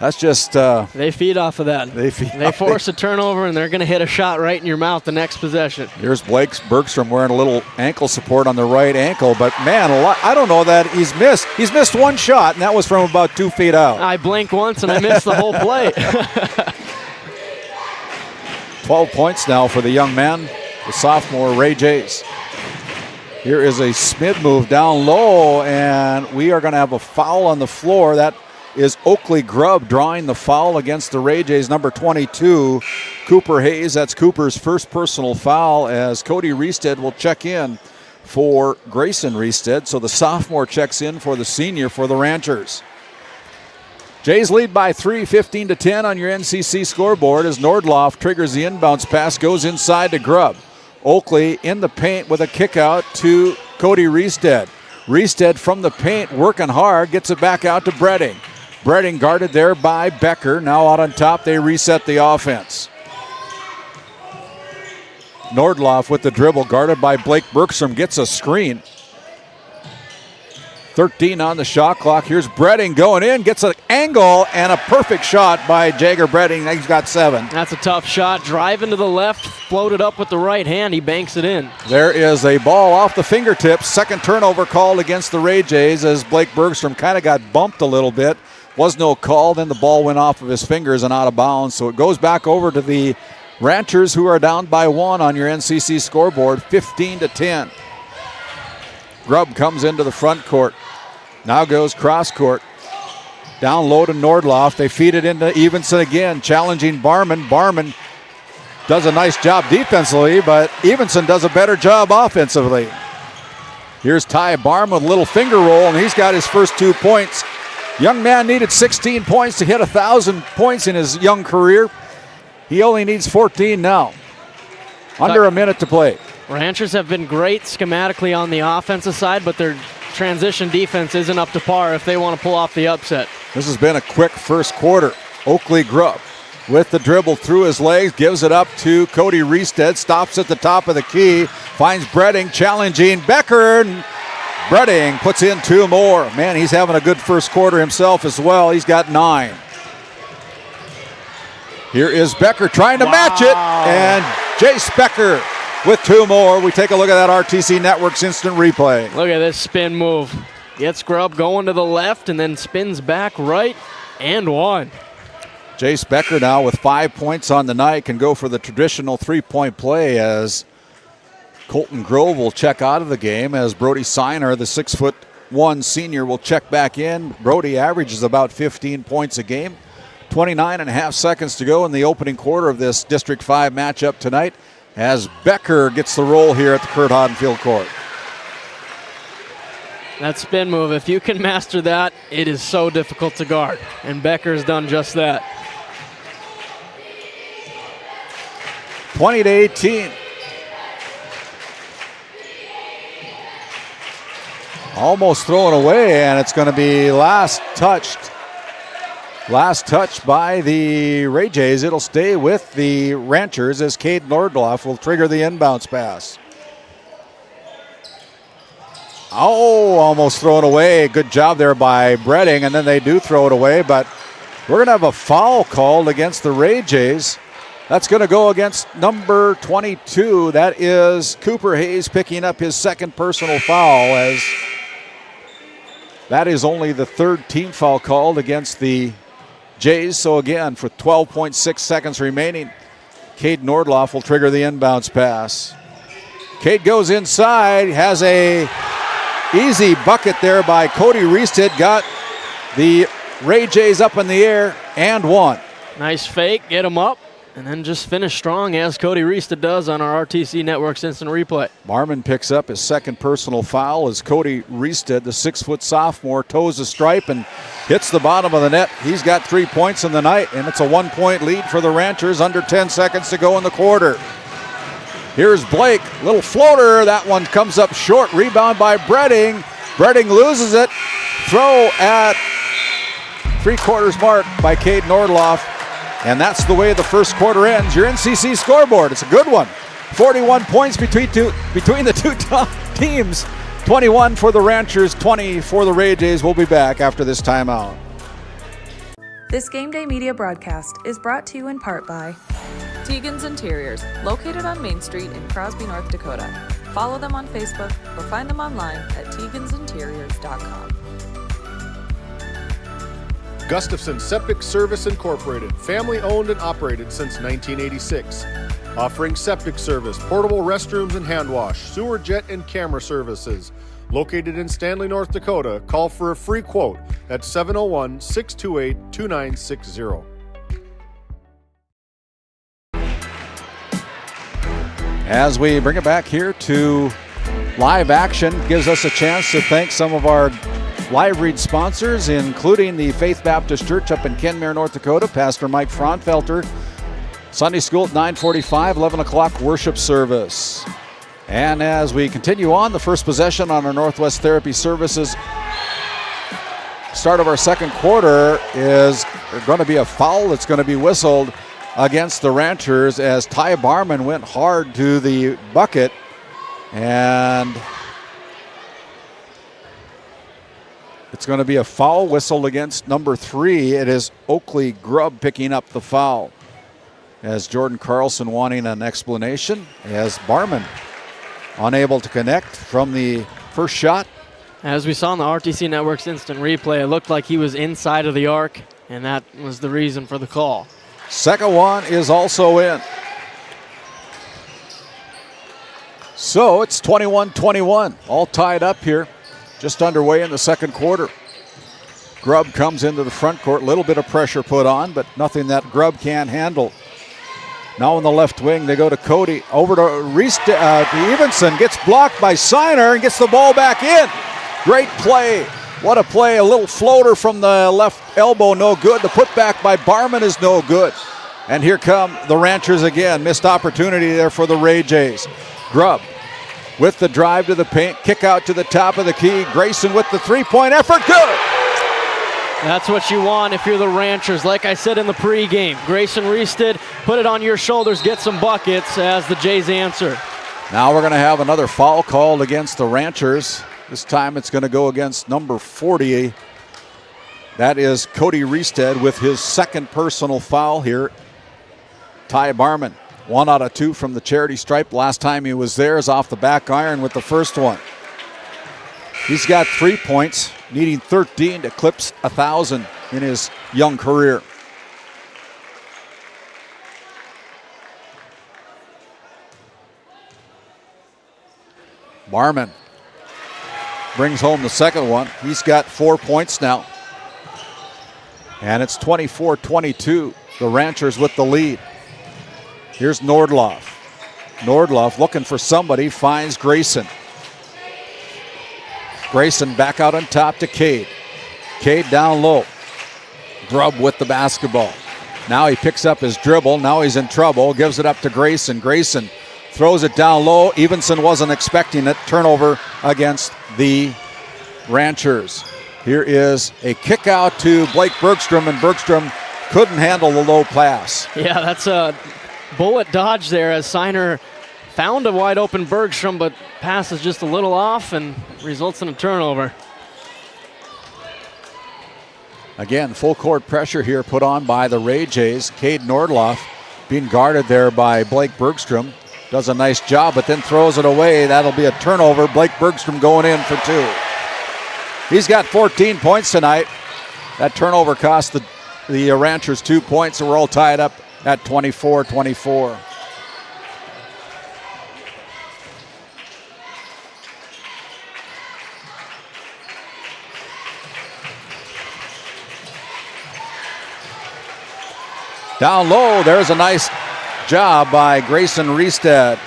That's just... they feed off of that. They force a turnover, and they're going to hit a shot right in your mouth the next possession. Here's Bergstrom wearing a little ankle support on the right ankle, but man, I don't know that he's missed. He's missed one shot, and that was from about 2 feet out. I blinked once, and I missed the whole play. 12 points now for the young man, the sophomore Ray Jays. Here is a Smith move down low, and we are going to have a foul on the floor. That is Oakley Grubb drawing the foul against the Ray Jays, number 22, Cooper Hayes. That's Cooper's first personal foul, as Cody Reested will check in for Grayson Reested. So the sophomore checks in for the senior for the Ranchers. Jays lead by 3, 15-10 on your NCC scoreboard as Nordloff triggers the inbounds pass, goes inside to Grubb. Oakley in the paint with a kick out to Cody Reested. Reested from the paint working hard, gets it back out to Bredding. Bredding guarded there by Becker. Now out on top, they reset the offense. Nordloff with the dribble, guarded by Blake Bergstrom, gets a screen. 13 on the shot clock. Here's Bredding going in, gets an angle, and a perfect shot by Jagger Bredding. He's got 7. That's a tough shot. Driving to the left, floated up with the right hand. He banks it in. There is a ball off the fingertips. Second turnover called against the Ray Jays as Blake Bergstrom kind of got bumped a little bit. Was no call. Then the ball went off of his fingers and out of bounds. So it goes back over to the Ranchers, who are down by 1 on your NCC scoreboard, 15-10. Grubb comes into the front court. Now goes cross court. Down low to Nordloff. They feed it into Evenson again, challenging Barman. Barman does a nice job defensively, but Evenson does a better job offensively. Here's Ty Barman with a little finger roll, and he's got his first 2 points. Young man needed 16 points to hit 1,000 points in his young career. He only needs 14 now. Under a minute to play. Ranchers have been great schematically on the offensive side, but their transition defense isn't up to par if they want to pull off the upset. This has been a quick first quarter. Oakley Grubb with the dribble through his legs, gives it up to Cody Reested, stops at the top of the key, finds Bredding challenging Becker, and Bredding puts in 2 more. Man, he's having a good first quarter himself as well. He's got 9. Here is Becker trying to match it, and Jace Becker with 2 more. We take a look at that RTC Networks instant replay. Look at this spin move. Gets Grubb going to the left and then spins back right and 1. Jace Becker now with 5 points on the night can go for the traditional 3-point play as Colton Grove will check out of the game as Brody Siner, the 6'1" senior, will check back in. Brody averages about 15 points a game. 29.5 seconds to go in the opening quarter of this District 5 matchup tonight as Becker gets the roll here at the Curt Hodenfield court. That spin move, if you can master that, it is so difficult to guard. And Becker's done just that. 20-18. Almost thrown away, and it's going to be last touch by the Ray Jays. It'll stay with the Ranchers as Cade Nordloff will trigger the inbounds pass. Oh, almost thrown away. Good job there by Bredding, and then they do throw it away, but we're going to have a foul called against the Ray Jays. That's going to go against number 22. That is Cooper Hayes picking up his second personal foul, as that is only the 3rd team foul called against the Jays. So again, for 12.6 seconds remaining, Cade Nordloff will trigger the inbounds pass. Cade goes inside, has a easy bucket there by Cody Reested. Got the Ray Jays up in the air and 1. Nice fake, get him up, and then just finish strong as Cody Reested does on our RTC Networks instant replay. Marmon picks up his second personal foul as Cody Reested, the 6' sophomore, toes the stripe and hits the bottom of the net. He's got 3 points in the night, and it's a 1-point lead for the Ranchers. Under 10 seconds to go in the quarter. Here's Blake, little floater. That one comes up short. Rebound by Bredding. Bredding loses it. Throw at 3/4 mark by Cade Nordloff. And that's the way the first quarter ends. Your NCC scoreboard, it's a good one. 41 points between the two teams. 21 for the Ranchers, 20 for the Ray Jays. We'll be back after this timeout. This Game Day Media broadcast is brought to you in part by Tegan's Interiors, located on Main Street in Crosby, North Dakota. Follow them on Facebook or find them online at tegansinteriors.com. Gustafson Septic Service Incorporated, family owned and operated since 1986. Offering septic service, portable restrooms and hand wash, sewer jet and camera services. Located in Stanley, North Dakota, call for a free quote at 701-628-2960. As we bring it back here to live action, gives us a chance to thank some of our live read sponsors, including the Faith Baptist Church up in Kenmare, North Dakota, Pastor Mike Fraunfelter. Sunday school at 9:45, 11 o'clock worship service. And as we continue on, the first possession on our Northwest Therapy Services start of our second quarter is going to be a foul that's going to be whistled against the Ranchers as Ty Barman went hard to the bucket. And it's going to be a foul whistled against number 3. It is Oakley Grubb picking up the foul. As Jordan Carlson wanting an explanation, as Barman unable to connect from the first shot. As we saw in the RTC Networks instant replay, it looked like he was inside of the arc, and that was the reason for the call. Second one is also in. So it's 21-21, all tied up here, just underway in the second quarter. Grubb comes into the front court, little bit of pressure put on, but nothing that Grubb can't handle. Now on the left wing, they go to Cody. Over to Evenson, gets blocked by Seiner and gets the ball back in. Great play. What a play. A little floater from the left elbow, no good. The putback by Barman is no good. And here come the Ranchers again. Missed opportunity there for the Ray Jays. Grubb with the drive to the paint, kick out to the top of the key. Grayson with the three-point effort, good. That's what you want if you're the Ranchers. Like I said in the pregame, Grayson Reested, put it on your shoulders, get some buckets as the Jays answer. Now we're going to have another foul called against the Ranchers. This time it's going to go against number 40. That is Cody Reested with his second personal foul here. Ty Barman, 1 out of 2 from the charity stripe. Last time he was there is off the back iron with the first one. He's got 3 points, needing 13 to eclipse 1,000 in his young career. Barman brings home the second one. He's got 4 points now. And it's 24-22. The Ranchers with the lead. Here's Nordloff. Nordloff looking for somebody, finds Grayson. Grayson back out on top to Cade. Cade down low. Grubb with the basketball. Now he picks up his dribble. Now he's in trouble. Gives it up to Grayson. Grayson throws it down low. Evenson wasn't expecting it. Turnover against the Ranchers. Here is a kick out to Blake Bergstrom, and Bergstrom couldn't handle the low pass. Yeah, that's a bullet dodge there as Seiner found a wide open Bergstrom, but passes just a little off and results in a turnover. Again, full court pressure here put on by the Ray Jays. Cade Nordloff being guarded there by Blake Bergstrom. Does a nice job, but then throws it away. That'll be a turnover. Blake Bergstrom going in for 2. He's got 14 points tonight. That turnover cost the Ranchers 2 points, so we're all tied up at 24-24. Down low, there's a nice job by Grayson Reested.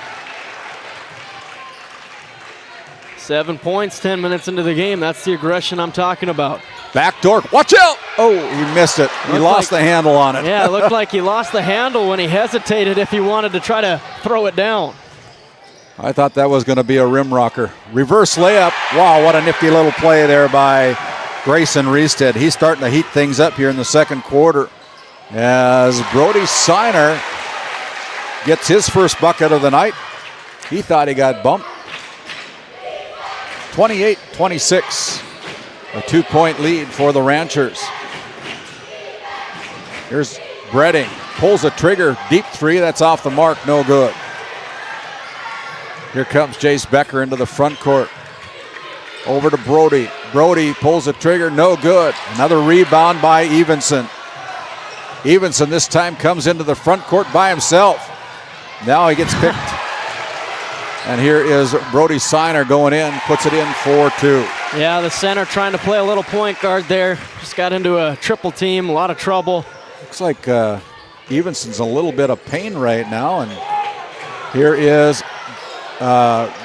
7 points, 10 minutes into the game. That's the aggression I'm talking about. Backdoor, watch out! Oh, he missed it. He lost the handle on it. Yeah, it looked like he lost the handle when he hesitated if he wanted to try to throw it down. I thought that was going to be a rim rocker. Reverse layup. Wow, what a nifty little play there by Grayson Reested. He's starting to heat things up here in the second quarter as Brody Seiner gets his first bucket of the night. He thought he got bumped. 28-26. A 2-point lead for the Ranchers. Here's Bredding. Pulls the trigger. Deep three. That's off the mark. No good. Here comes Jace Becker into the front court. Over to Brody. Brody pulls the trigger. No good. Another rebound by Evenson. Evenson this time comes into the front court by himself. Now he gets picked. And here is Brody Siner going in. Puts it in for 2. Yeah, the center trying to play a little point guard there. Just got into a triple team. A lot of trouble. Looks like Evenson's a little bit of pain right now. And here is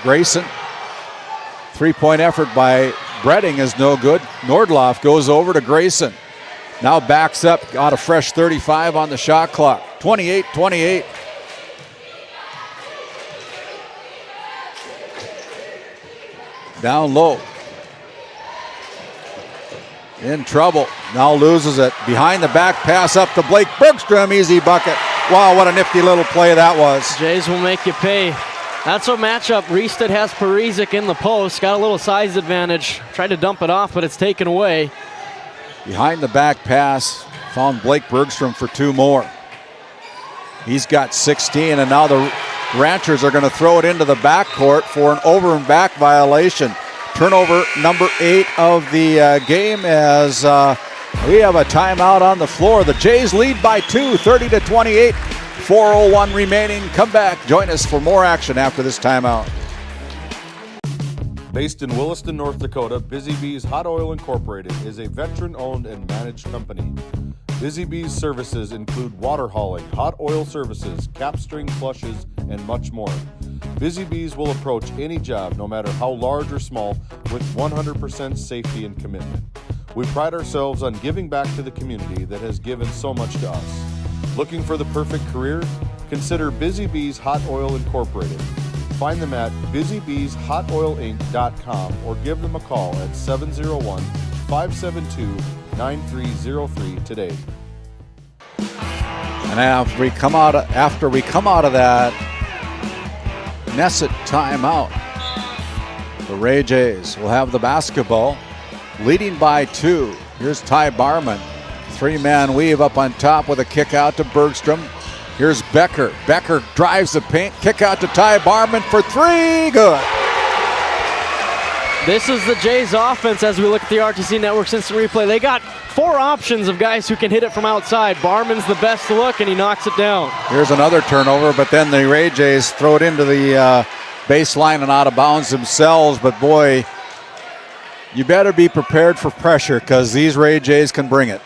Grayson. 3-point effort by Bredding is no good. Nordloff goes over to Grayson. Now backs up, got a fresh 35 on the shot clock. 28-28. Down low. In trouble. Now loses it. Behind the back pass up to Blake Bergstrom. Easy bucket. Wow, what a nifty little play that was. Jays will make you pay. That's a matchup. Riestead has Parizek in the post. Got a little size advantage. Tried to dump it off, but it's taken away. Behind the back pass. Found Blake Bergstrom for 2 more. He's got 16, and now the Ranchers are going to throw it into the backcourt for an over and back violation. Turnover number 8 of the game as we have a timeout on the floor. The Jays lead by 2, 30-28. 4:01 remaining. Come back. Join us for more action after this timeout. Based in Williston, North Dakota, Busy Bees Hot Oil Incorporated is a veteran-owned and managed company. Busy Bees services include water hauling, hot oil services, cap string flushes, and much more. Busy Bees will approach any job, no matter how large or small, with 100% safety and commitment. We pride ourselves on giving back to the community that has given so much to us. Looking for the perfect career? Consider Busy Bees Hot Oil Incorporated. Find them at busybeeshotoilinc.com or give them a call at 701-572-9303 today. And after we come out of that Nesset timeout, the Ray Jays will have the basketball, leading by 2. Here's Ty Barman. 3-man weave up on top with a kick out to Bergstrom. Here's Becker. Becker drives the paint. Kick out to Ty Barman for 3. Good. This is the Jays offense as we look at the RTC Networks instant replay. They got 4 options of guys who can hit it from outside. Barman's the best look, and he knocks it down. Here's another turnover, but then the Ray Jays throw it into the baseline and out of bounds themselves. But boy, you better be prepared for pressure because these Ray Jays can bring it.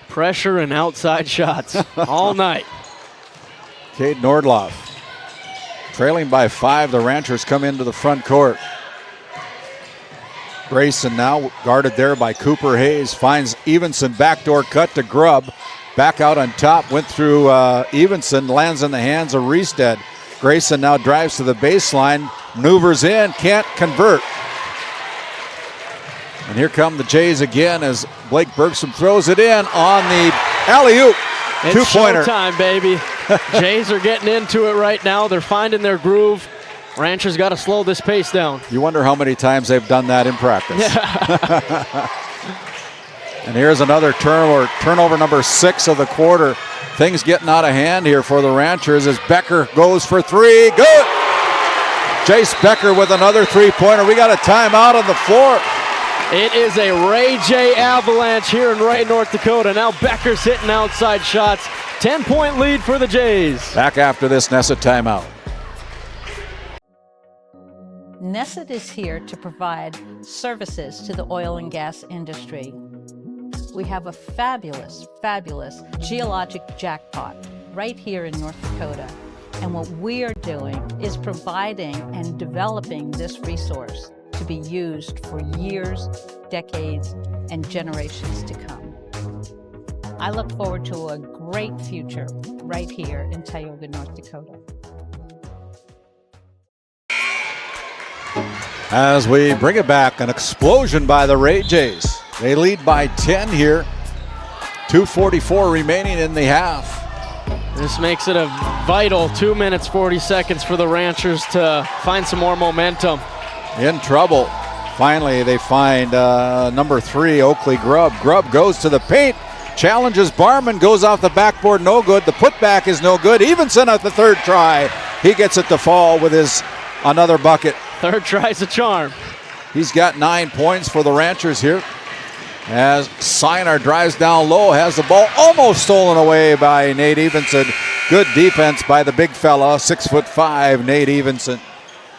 Pressure and outside shots all night. Cade Nordloff trailing by 5. The Ranchers come into the front court. Grayson now guarded there by Cooper Hayes. Finds Evenson, backdoor cut to Grubb. Back out on top, went through Evenson, lands in the hands of Riestead. Grayson now drives to the baseline, maneuvers in, can't convert. And here come the Jays again as Blake Bergstrom throws it in on the alley-oop. It's 2-pointer. showtime, baby. Jays are getting into it right now. They're finding their groove. Ranchers got to slow this pace down. You wonder how many times they've done that in practice. And here's another turnover number 6 of the quarter. Things getting out of hand here for the Ranchers as Becker goes for 3. Good! Jace Becker with another 3-pointer. We got a timeout on the floor. It is a Ray J avalanche here in Wright, North Dakota. Now Becker's hitting outside shots. 10-point lead for the Jays. Back after this Nesset timeout. Nesset is here to provide services to the oil and gas industry. We have a fabulous, fabulous geologic jackpot right here in North Dakota. And what we are doing is providing and developing this resource to be used for years, decades, and generations to come. I look forward to a great future right here in Tioga, North Dakota. As we bring it back, an explosion by the Ray Jays. They lead by 10 here. 2:44 remaining in the half. This makes it a vital 2 minutes, 40 seconds for the Ranchers to find some more momentum. in trouble. Finally, they find number 3, Oakley Grubb. Grubb goes to the paint, challenges Barman, goes off the backboard, no good. The putback is no good. Evenson at the third try. He gets it to fall with his another bucket. Third try's a charm. He's got 9 points for the Ranchers here. As Siner drives down low, has the ball almost stolen away by Nate Evenson. Good defense by the big fella, 6'5", Nate Evenson.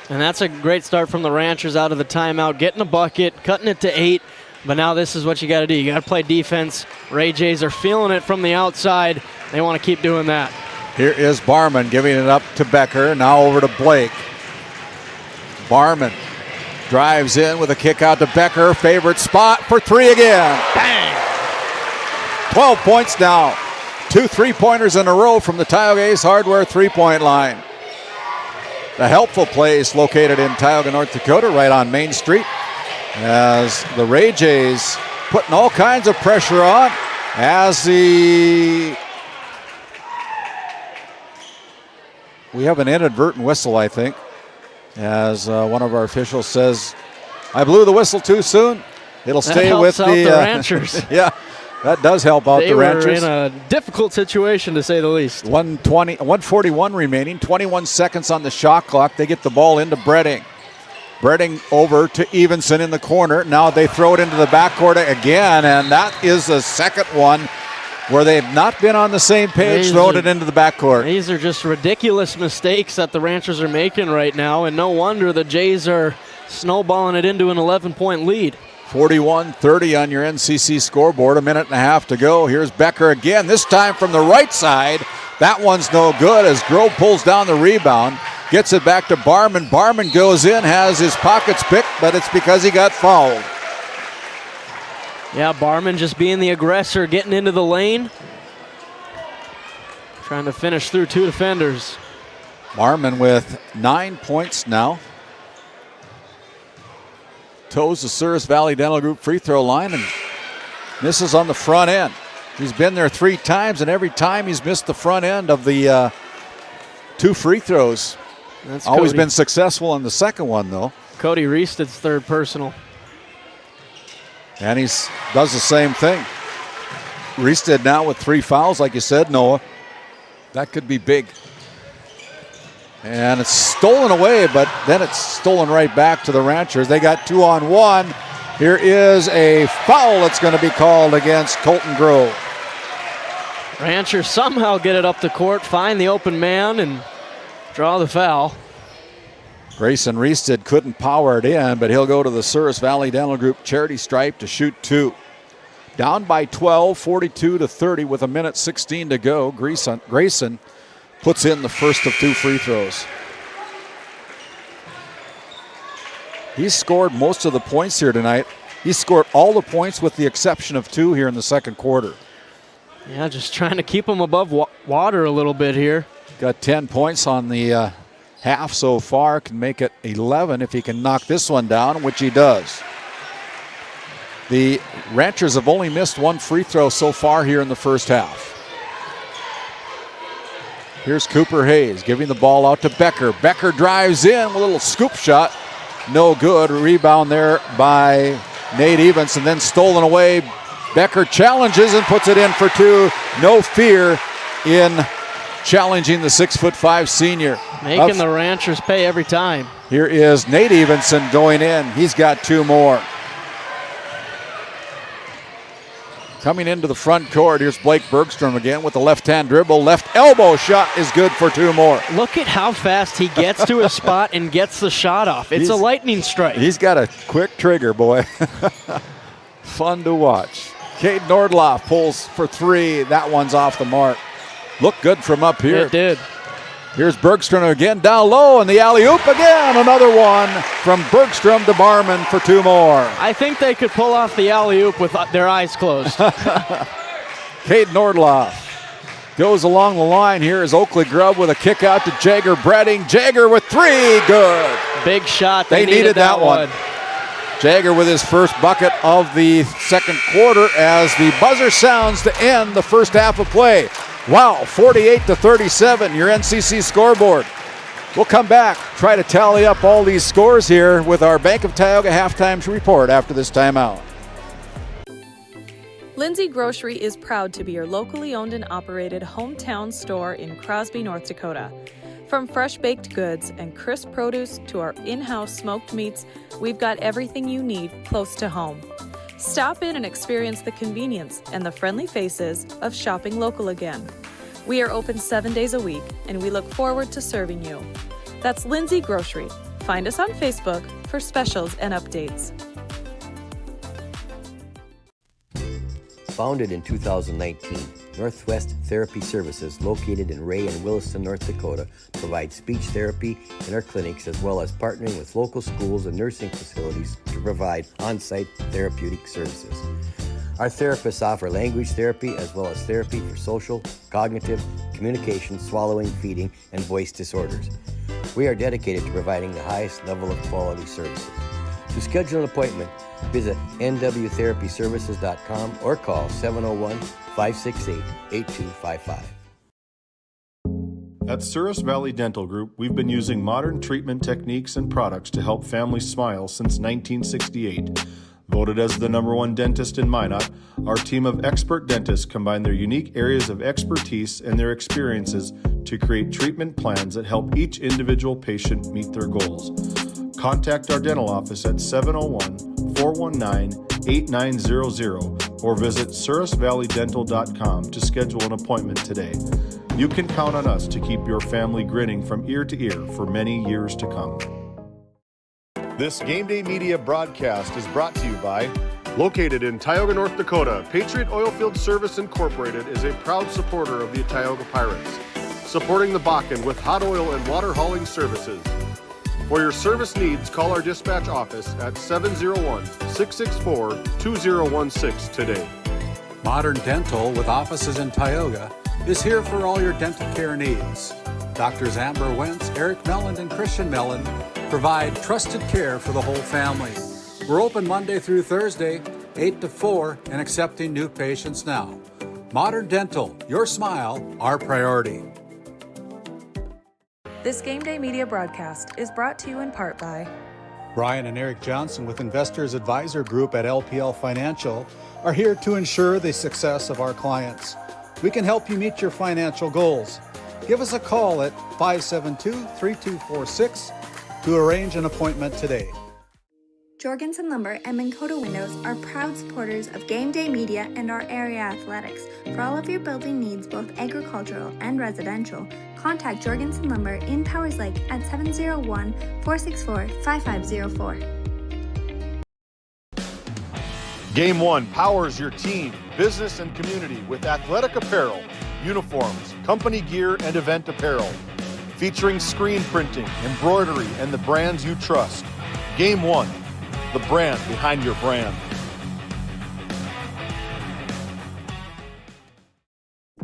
And that's a great start from the Ranchers out of the timeout, getting a bucket, cutting it to 8. But now this is what you got to do. You got to play defense. Ray Jays are feeling it from the outside. They want to keep doing that. Here is Barman giving it up to Becker. Now over to Blake. Barman drives in with a kick out to Becker. Favorite spot for 3 again. Bang! 12 points now. 2 3-pointers in a row from the Tioga Ace Hardware 3-point line. The helpful place located in Tioga, North Dakota, right on Main Street. As the Ray Jays putting all kinds of pressure on as we have an inadvertent whistle, I think, as one of our officials says, I blew the whistle too soon. It'll stay with the Ranchers. Yeah, that does help out the Ranchers. They were in a difficult situation, to say the least. 141 remaining, 21 seconds on the shot clock. They get the ball into Bredding. Bredding over to Evenson in the corner. Now they throw it into the backcourt again, and that is the second one where they've not been on the same page, throwing it into the backcourt. These are just ridiculous mistakes that the Ranchers are making right now, and no wonder the Jays are snowballing it into an 11-point lead. 41-30 on your NCC scoreboard, a minute and a half to go. Here's Becker again, this time from the right side. That one's no good as Grove pulls down the rebound, gets it back to Barman. Barman goes in, has his pockets picked, but it's because he got fouled. Yeah, Barman just being the aggressor, getting into the lane. Trying to finish through 2 defenders. Barman with 9 points now. Toes the Souris Valley Dental Group free throw line and misses on the front end. He's been there 3 times, and every time he's missed the front end of the 2 free throws. That's always Cody. Been successful in the second one, though. Cody Reisted's third personal. And he does the same thing. Reisted now with 3 fouls, like you said, Noah. That could be big. And it's stolen away, but then it's stolen right back to the Ranchers. They got 2-on-1. Here is a foul that's going to be called against Colton Grove. Ranchers somehow get it up the court, find the open man, and draw the foul. Grayson Reisted couldn't power it in, but he'll go to the Souris Valley Dental Group charity stripe to shoot 2. Down by 12, 42-30 with 1:16 to go. Grayson puts in the first of 2 free throws. He's scored most of the points here tonight. He scored all the points with the exception of 2 here in the second quarter. Yeah, just trying to keep him above water a little bit here. Got 10 points on the half so far. Can make it 11 if he can knock this one down, which he does. The Ranchers have only missed 1 free throw so far here in the first half. Here's Cooper Hayes giving the ball out to Becker. Becker drives in with a little scoop shot. No good. Rebound there by Nate Evans and then stolen away. Becker challenges and puts it in for 2. No fear in challenging the 6'5" senior. Making the Ranchers pay every time. Here is Nate Evenson going in. He's got 2 more. Coming into the front court, here's Blake Bergstrom again with the left-hand dribble. Left elbow shot is good for 2 more. Look at how fast he gets to a spot and gets the shot off. It's a lightning strike. He's got a quick trigger, boy. Fun to watch. Cade Nordloff pulls for 3. That one's off the mark. Looked good from up here. It did. Here's Bergstrom again down low, and the alley-oop again. Another one from Bergstrom to Barman for 2 more. I think they could pull off the alley-oop with their eyes closed. Cade Nordloff goes along the line. Here is Oakley Grubb with a kick out to Jagger Bredding. Jagger with 3, good. Big shot. They needed that one. Jagger with his first bucket of the second quarter as the buzzer sounds to end the first half of play. Wow, 48-37, your NCC scoreboard. We'll come back, try to tally up all these scores here with our Bank of Tioga halftime report after this timeout. Lindsay Grocery is proud to be your locally owned and operated hometown store in Crosby, North Dakota. From fresh baked goods and crisp produce to our in-house smoked meats, we've got everything you need close to home. Stop in and experience the convenience and the friendly faces of shopping local again. We are open 7 days a week, and we look forward to serving you. That's Lindsay Grocery. Find us on Facebook for specials and updates. Founded in 2019, Northwest Therapy Services, located in Ray and Williston, North Dakota, provides speech therapy in our clinics, as well as partnering with local schools and nursing facilities to provide on-site therapeutic services. Our therapists offer language therapy as well as therapy for social, cognitive, communication, swallowing, feeding, and voice disorders. We are dedicated to providing the highest level of quality services. To schedule an appointment, visit nwtherapyservices.com or call 701-568-8255. At Souris Valley Dental Group, we've been using modern treatment techniques and products to help families smile since 1968. Voted as the #1 dentist in Minot, our team of expert dentists combine their unique areas of expertise and their experiences to create treatment plans that help each individual patient meet their goals. Contact our dental office at 701-419-8900 or visit sourisvalleydental.com to schedule an appointment today. You can count on us to keep your family grinning from ear to ear for many years to come. This Game Day Media broadcast is brought to you by, located in Tioga, North Dakota, Patriot Oilfield Service Incorporated is a proud supporter of the Tioga Pirates, supporting the Bakken with hot oil and water hauling services. For your service needs, call our dispatch office at 701-664-2016 today. Modern Dental, with offices in Tioga, is here for all your dental care needs. Doctors Amber Wentz, Eric Melland, and Christian Melland provide trusted care for the whole family. We're open Monday through Thursday, 8 to 4, and accepting new patients now. Modern Dental, your smile, our priority. This Game Day Media broadcast is brought to you in part by Brian and Eric Johnson with Investors Advisor Group at LPL Financial are here to ensure the success of our clients. We can help you meet your financial goals. Give us a call at 572-3246 to arrange an appointment today. Jorgensen Lumber and Minn Kota Windows are proud supporters of Game Day Media and our area athletics. For all of your building needs, both agricultural and residential, contact Jorgensen Lumber in Powers Lake at 701-464-5504. Game 1 powers your team, business, and community with athletic apparel, uniforms, company gear, and event apparel. Featuring screen printing, embroidery, and the brands you trust. Game 1, the brand behind your brand.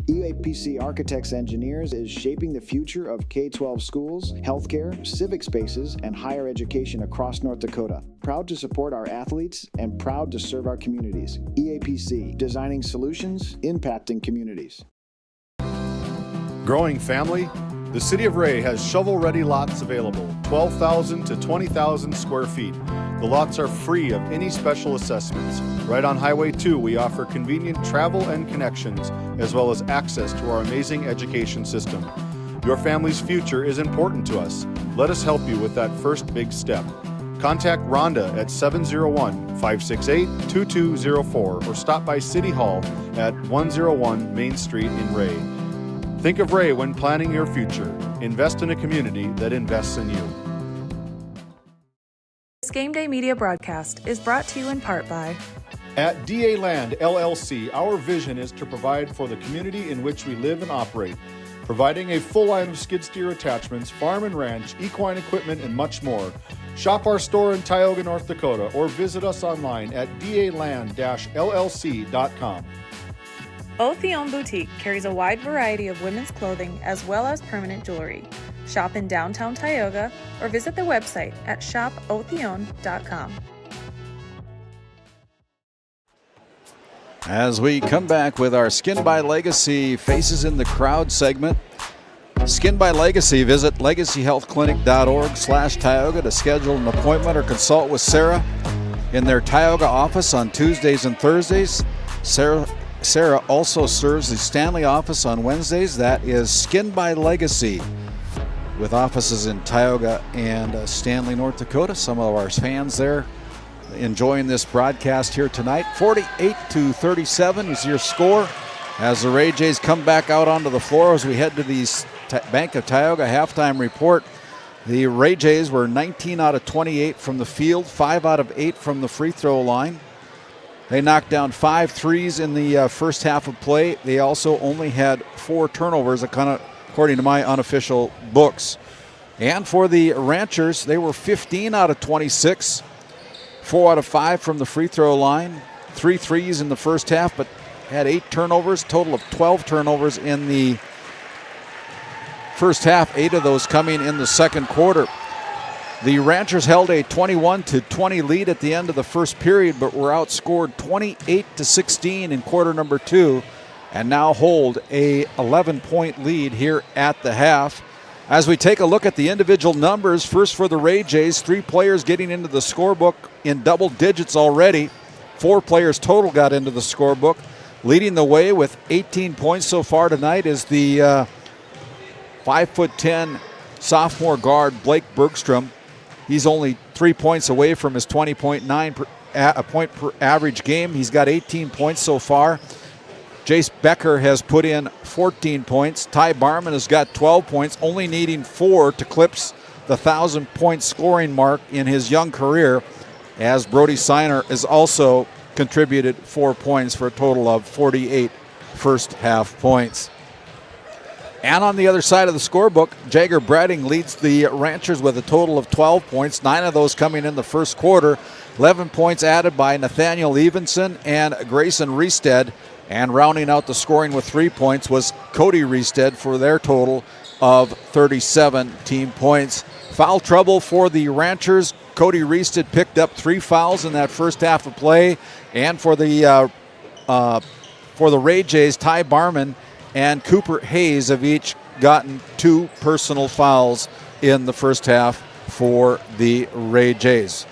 UAPC Architects Engineers is shaping the future of K-12 schools, healthcare, civic spaces, and higher education across North Dakota. Proud to support our athletes and proud to serve our communities. EAPC, designing solutions, impacting communities. Growing family? The City of Ray has shovel-ready lots available, 12,000 to 20,000 square feet. The lots are free of any special assessments. Right on Highway 2, we offer convenient travel and connections, as well as access to our amazing education system. Your family's future is important to us. Let us help you with that first big step. Contact Rhonda at 701-568-2204 or stop by City Hall at 101 Main Street in Ray. Think of Ray when planning your future. Invest in a community that invests in you. This Game Day Media broadcast is brought to you in part by At DA Land LLC, our vision is to provide for the community in which we live and operate, providing a full line of skid steer attachments, farm and ranch, equine equipment, and much more. Shop our store in Tioga, North Dakota, or visit us online at daland-llc.com. Othion Boutique carries a wide variety of women's clothing as well as permanent jewelry. Shop in downtown Tioga or visit their website at shopothion.com. As we come back with our Skin by Legacy Faces in the Crowd segment, Skin by Legacy. Visit legacyhealthclinic.org/Tioga to schedule an appointment or consult with Sarah in their Tioga office on Tuesdays and Thursdays. Sarah also serves the Stanley office on Wednesdays. That is Skin by Legacy, with offices in Tioga and Stanley, North Dakota. Some of our fans there enjoying this broadcast here tonight. 48-37 is your score as the Ray Jays come back out onto the floor as we head to the Bank of Tioga halftime report. The Ray Jays were 19 out of 28 from the field, 5 out of 8 from the free throw line. They knocked down 5 threes in the first half of play. They also only had 4 turnovers, according to my unofficial books. And for the Ranchers, they were 15 out of 26, 4 out of 5 from the free throw line, 3 threes in the first half, but had 8 turnovers, total of 12 turnovers in the first half, 8 of those coming in the second quarter. The Ranchers held a 21-20 lead at the end of the first period, but were outscored 28-16 in quarter number 2, and now hold a 11-point lead here at the half. As we take a look at the individual numbers, first for the Ray Jays, 3 players getting into the scorebook in double digits already. 4 players total got into the scorebook. Leading the way with 18 points so far tonight is the 5'10" sophomore guard Blake Bergstrom. He's only 3 points away from his 20.9 point per average game. He's got 18 points so far. Jace Becker has put in 14 points. Ty Barman has got 12 points, only needing 4 to clips the 1,000-point scoring mark in his young career, as Brody Siner has also contributed 4 points for a total of 48 first half points. And on the other side of the scorebook, Jagger Bradding leads the Ranchers with a total of 12 points, 9 of those coming in the first quarter. 11 points added by Nathaniel Evenson and Grayson Reestead. And rounding out the scoring with 3 points was Cody Reestead for their total of 37 team points. Foul trouble for the Ranchers. Cody Reestead picked up 3 fouls in that first half of play. And for the Ray Jays, Ty Barman and Cooper Hayes have each gotten 2 personal fouls in the first half for the Ray Jays.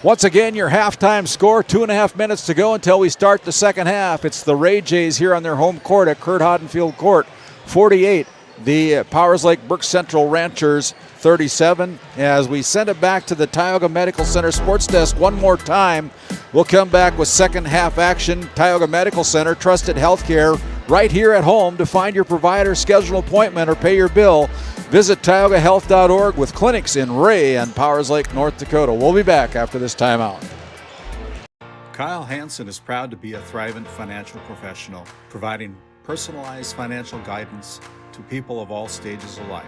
Once again, your halftime score, 2.5 minutes to go until we start the second half. It's the Ray Jays here on their home court at Curt Hodenfield Court, 48. The Powers Lake Burke Central Ranchers, 37. As we send it back to the Tioga Medical Center Sports Desk one more time, we'll come back with second half action. Tioga Medical Center, trusted healthcare right here at home. To find your provider, schedule an appointment, or pay your bill, visit TiogaHealth.org with clinics in Ray and Powers Lake, North Dakota. We'll be back after this timeout. Kyle Hansen is proud to be a Thrivent financial professional, providing personalized financial guidance to people of all stages of life.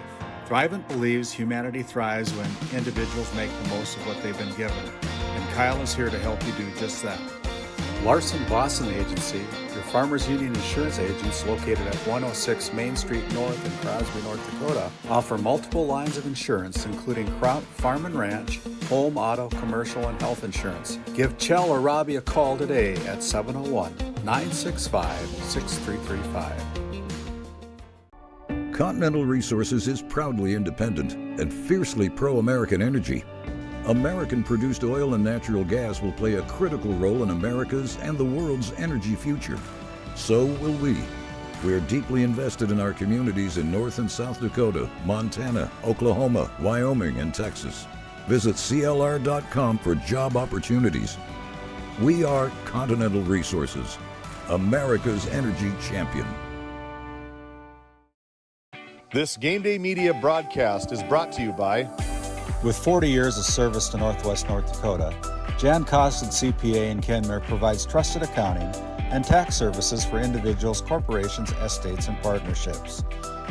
Thrivent believes humanity thrives when individuals make the most of what they've been given, and Kyle is here to help you do just that. Larson Boston Agency, your Farmers Union insurance agents located at 106 Main Street North in Crosby, North Dakota, offer multiple lines of insurance, including crop, farm and ranch, home, auto, commercial, and health insurance. Give Chell or Robbie a call today at 701-965-6335. Continental Resources is proudly independent and fiercely pro-American energy. American-produced oil and natural gas will play a critical role in America's and the world's energy future. So will we. We are deeply invested in our communities in North and South Dakota, Montana, Oklahoma, Wyoming, and Texas. Visit CLR.com for job opportunities. We are Continental Resources, America's energy champion. This Game Day Media broadcast is brought to you by... With 40 years of service to Northwest North Dakota, Jan Costin CPA in Kenmare provides trusted accounting and tax services for individuals, corporations, estates, and partnerships.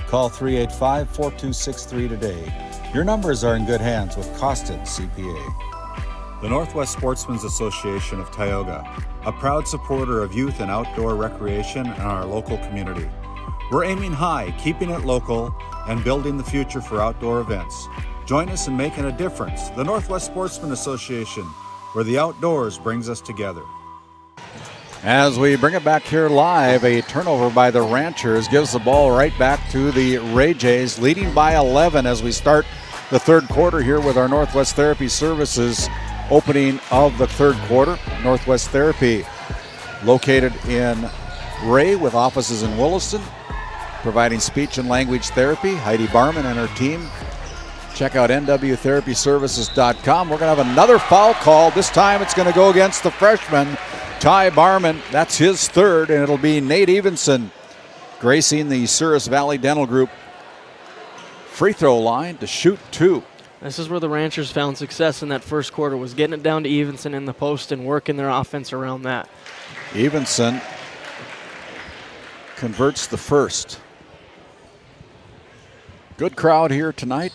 Call 385-4263 today. Your numbers are in good hands with Costin CPA. The Northwest Sportsmen's Association of Tioga, a proud supporter of youth and outdoor recreation in our local community. We're aiming high, keeping it local, and building the future for outdoor events. Join us in making a difference. The Northwest Sportsman Association, where the outdoors brings us together. As we bring it back here live, a turnover by the Ranchers gives the ball right back to the Ray Jays, leading by 11 as we start the third quarter here with our Northwest Therapy Services opening of the third quarter. Northwest Therapy located in Ray with offices in Williston, providing speech and language therapy. Heidi Barman and her team. Check out nwtherapyservices.com. We're going to have another foul call. This time it's going to go against the freshman, Ty Barman. That's his third, and it'll be Nate Evenson gracing the Souris Valley Dental Group free throw line to shoot 2. This is where the Ranchers found success in that first quarter, was getting it down to Evenson in the post and working their offense around that. Evenson converts the first. Good crowd here tonight.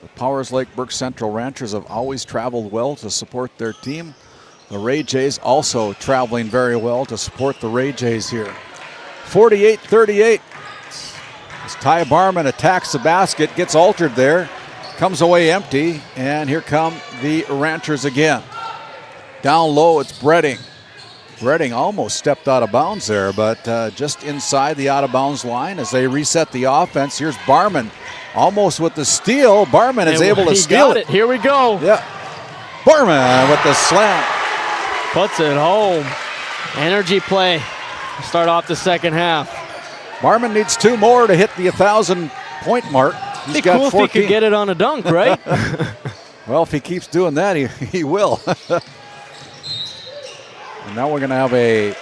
The Powers Lake Burke Central Ranchers have always traveled well to support their team. The Ray Jays also traveling very well to support the Ray Jays here. 48-38. As Ty Barman attacks the basket, gets altered there, comes away empty, and here come the Ranchers again. Down low, it's Bredding. Bredding almost stepped out of bounds there, but just inside the out-of-bounds line as they reset the offense. Here's Barman, almost with the steal. Barman is able to steal it. Here we go. Yeah. Barman with the slam. Puts it home. Energy play. Start off the second half. Barman needs 2 more to hit the 1,000-point mark. He's got cool 14. if he could get it on a dunk, right? Well, if he keeps doing that, he will. And now we're going to have a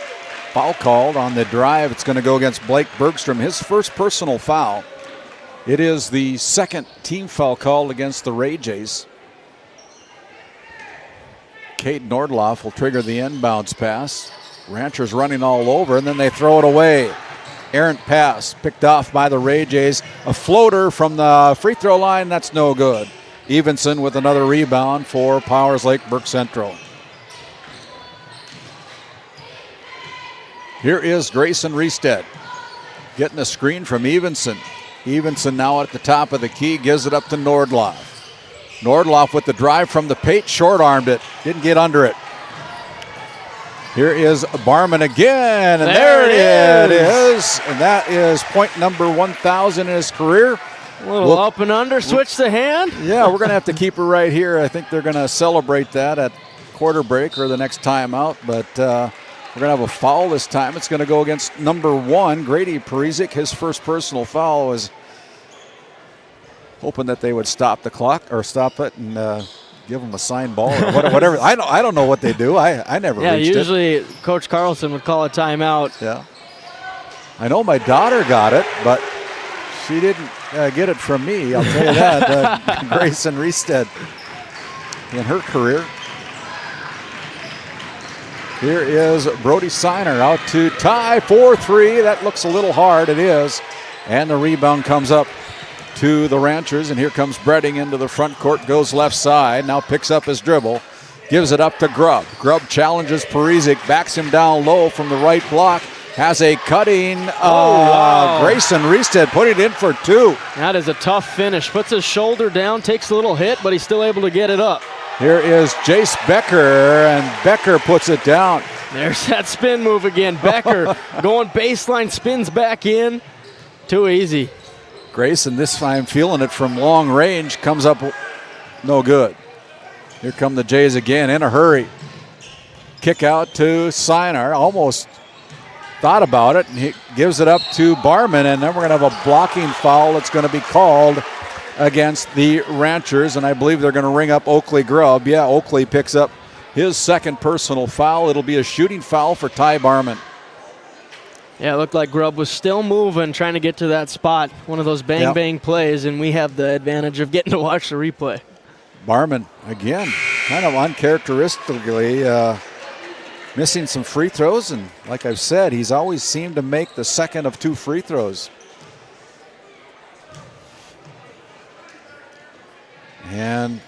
foul called on the drive. It's going to go against Blake Bergstrom, his first personal foul. It is the second team foul called against the Ray Jays. Cade Nordloff will trigger the inbounds pass. Ranchers running all over, and then they throw it away. Errant pass picked off by the Ray Jays. A floater from the free throw line, that's no good. Evenson with another rebound for Powers Lake Burke Central. Here is Grayson Riestead getting a screen from Evenson. Evenson now at the top of the key, gives it up to Nordloff. Nordloff with the drive from the paint, short-armed it, didn't get under it. Here is Barman again, and there it is. And that is point number 1,000 in his career. A little up and under, switch the hand. Yeah, we're going to have to keep her right here. I think they're going to celebrate that at quarter break or the next timeout, but we're going to have a foul this time. It's going to go against number 1, Grady Parizek. His first personal foul was hoping that they would stop the clock or stop it and give him a signed ball or whatever. I don't know what they do. I never reached it. Yeah, usually Coach Carlson would call a timeout. Yeah. I know my daughter got it, but she didn't get it from me. I'll tell you that. Grayson Riestead in her career. Here is Brody Siner out to tie 4-3. That looks a little hard. It is. And the rebound comes up to the Ranchers. And here comes Bredding into the front court. Goes left side. Now picks up his dribble. Gives it up to Grubb. Grubb challenges Parizek. Backs him down low from the right block. Has a cutting. Grayson Riestead put it in for 2. That is a tough finish. Puts his shoulder down. Takes a little hit, but he's still able to get it up. Here is Jace Becker, and Becker puts it down. There's that spin move again. Becker going baseline, spins back in. Too easy. Grayson this time feeling it from long range. Comes up no good. Here come the Jays again in a hurry. Kick out to Sinar. Almost thought about it, and he gives it up to Barman, and then we're going to have a blocking foul that's going to be called against the Ranchers, and I believe they're going to ring up Oakley Grubb. Yeah, Oakley picks up his second personal foul. It'll be a shooting foul for Ty Barman. Yeah, it looked like Grubb was still moving, trying to get to that spot. One of those bang-bang plays, and we have the advantage of getting to watch the replay. Barman, again, kind of uncharacteristically missing some free throws, and like I've said, he's always seemed to make the second of 2 free throws. And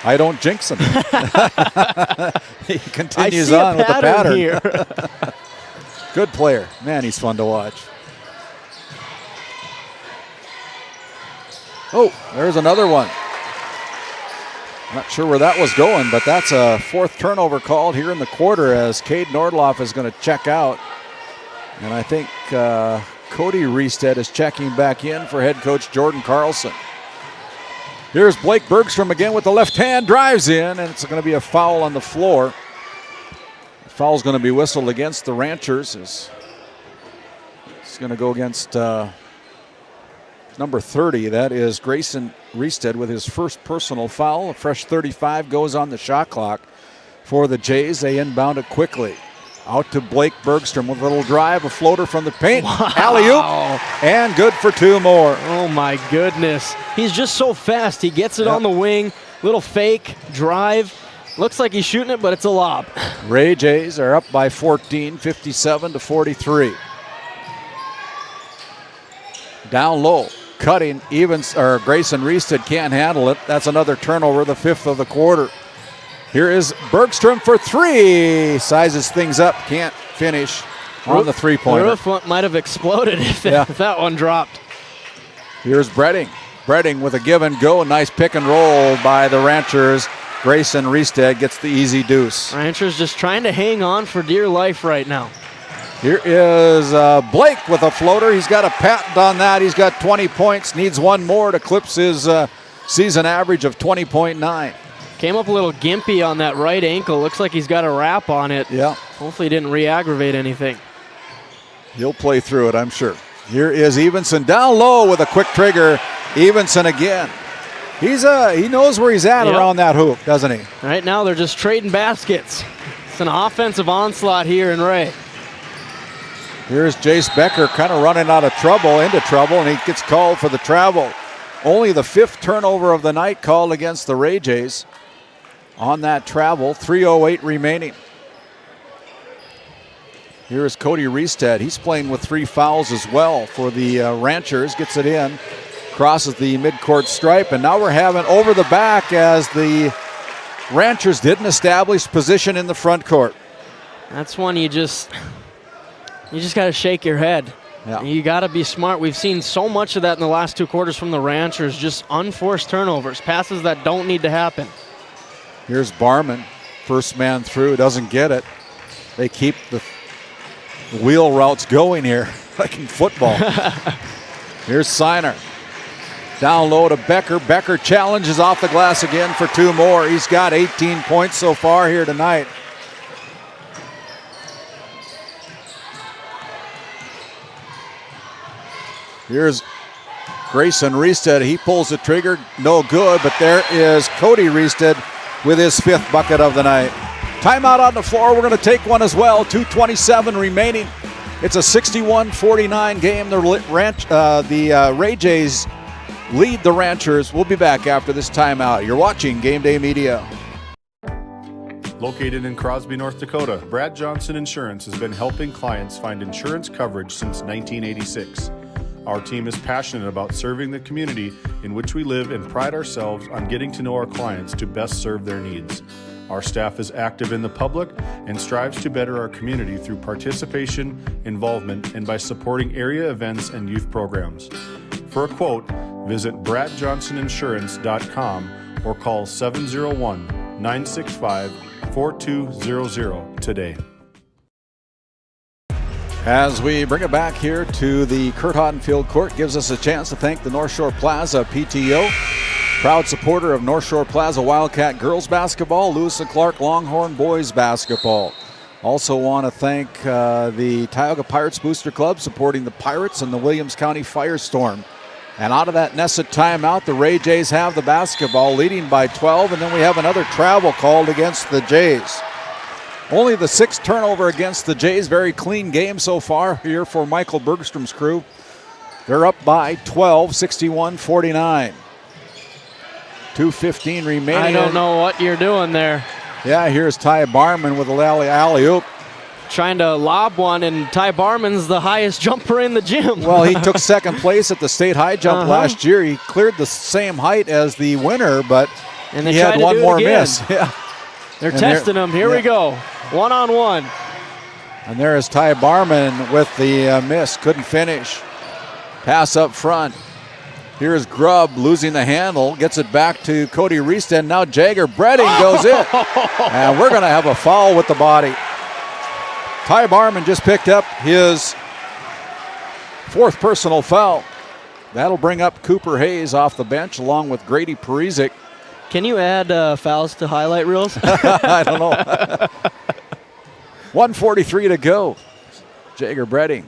I don't jinx him. He continues on with the pattern. Here. Good player. Man, he's fun to watch. Oh, there's another one. Not sure where that was going, but that's a fourth turnover called here in the quarter as Cade Nordloff is going to check out. And I think Cody Riestead is checking back in for head coach Jordan Carlson. Here's Blake Bergstrom again with the left hand, drives in, and it's going to be a foul on the floor. The foul's going to be whistled against the Ranchers. It's going to go against number 30. That is Grayson Riestead with his first personal foul. A fresh 35 goes on the shot clock for the Jays. They inbound it quickly. Out to Blake Bergstrom with a little drive, a floater from the paint. Wow. Alley-oop, and good for two more. Oh, my goodness. He's just so fast. He gets it on the wing, little fake, drive. Looks like he's shooting it, but it's a lob. Ray Jays are up by 14, 57-43. Down low, cutting, Grayson Riestead can't handle it. That's another turnover, the fifth of the quarter. Here is Bergstrom for three. Sizes things up, can't finish on the three-pointer. The roof might have exploded if that one dropped. Here's Bredding. Bredding with a give and go. Nice pick and roll by the Ranchers. Grayson Riestead gets the easy deuce. Ranchers just trying to hang on for dear life right now. Here is Blake with a floater. He's got a patent on that. He's got 20 points. Needs one more to eclipse his season average of 20.9. Came up a little gimpy on that right ankle. Looks like he's got a wrap on it. Yeah. Hopefully he didn't re-aggravate anything. He'll play through it, I'm sure. Here is Evenson down low with a quick trigger. Evenson again. He knows where he's at around that hoop, doesn't he? Right now they're just trading baskets. It's an offensive onslaught here in Ray. Here's Jace Becker kind of running out of trouble, into trouble, and he gets called for the travel. Only the fifth turnover of the night called against the Ray Jays on that travel. 3:08 remaining. Here is Cody Riestead. He's playing with 3 fouls as well for the Ranchers. Gets it in, crosses the midcourt stripe, and now we're having over the back as the Ranchers didn't establish position in the front court. That's one you just got to shake your head. Yeah. You got to be smart. We've seen so much of that in the last 2 quarters from the Ranchers, just unforced turnovers, passes that don't need to happen. Here's Barman, first man through, doesn't get it. They keep the wheel routes going here, like in football. Here's Seiner. Down low to Becker. Becker challenges off the glass again for 2 more. He's got 18 points so far here tonight. Here's Grayson Riestead. He pulls the trigger, no good, but there is Cody Riestead with his 5th bucket of the night. Timeout on the floor. We're going to take one as well. 2:27 remaining. It's a 61-49 game. The Ray Jays lead the Ranchers. We'll be back after this timeout. You're watching Game Day Media. Located in Crosby, North Dakota, Brad Johnson Insurance has been helping clients find insurance coverage since 1986. Our team is passionate about serving the community in which we live and pride ourselves on getting to know our clients to best serve their needs. Our staff is active in the public and strives to better our community through participation, involvement, and by supporting area events and youth programs. For a quote, visit bradjohnsoninsurance.com or call 701-965-4200 today. As we bring it back here to the Curt Hodenfield court, gives us a chance to thank the North Shore Plaza PTO, proud supporter of North Shore Plaza Wildcat girls basketball, Lewis and Clark Longhorn boys basketball. Also want to thank the Tioga Pirates Booster Club supporting the Pirates and the Williams County Firestorm. And out of that nested timeout, the Ray Jays have the basketball, leading by 12, and then we have another travel called against the Jays. Only the 6th turnover against the Jays. Very clean game so far here for Michael Bergstrom's crew. They're up by 12, 61-49. 2:15 remaining. I don't know what you're doing there. Yeah, here's Ty Barman with a alley-oop. Trying to lob one, and Ty Barman's the highest jumper in the gym. Well, he took 2nd place at the state high jump last year. He cleared the same height as the winner, but he had one more miss. Yeah. They're testing him. Here we go. 1-on-1. And there is Ty Barman with the miss. Couldn't finish. Pass up front. Here's Grubb losing the handle, gets it back to Cody Reesten. Now Jagger Bredding goes in. And we're going to have a foul with the body. Ty Barman just picked up his 4th personal foul. That'll bring up Cooper Hayes off the bench along with Grady Parizek. Can you add fouls to highlight reels? I don't know. 1:43 to go. Jagger Bredding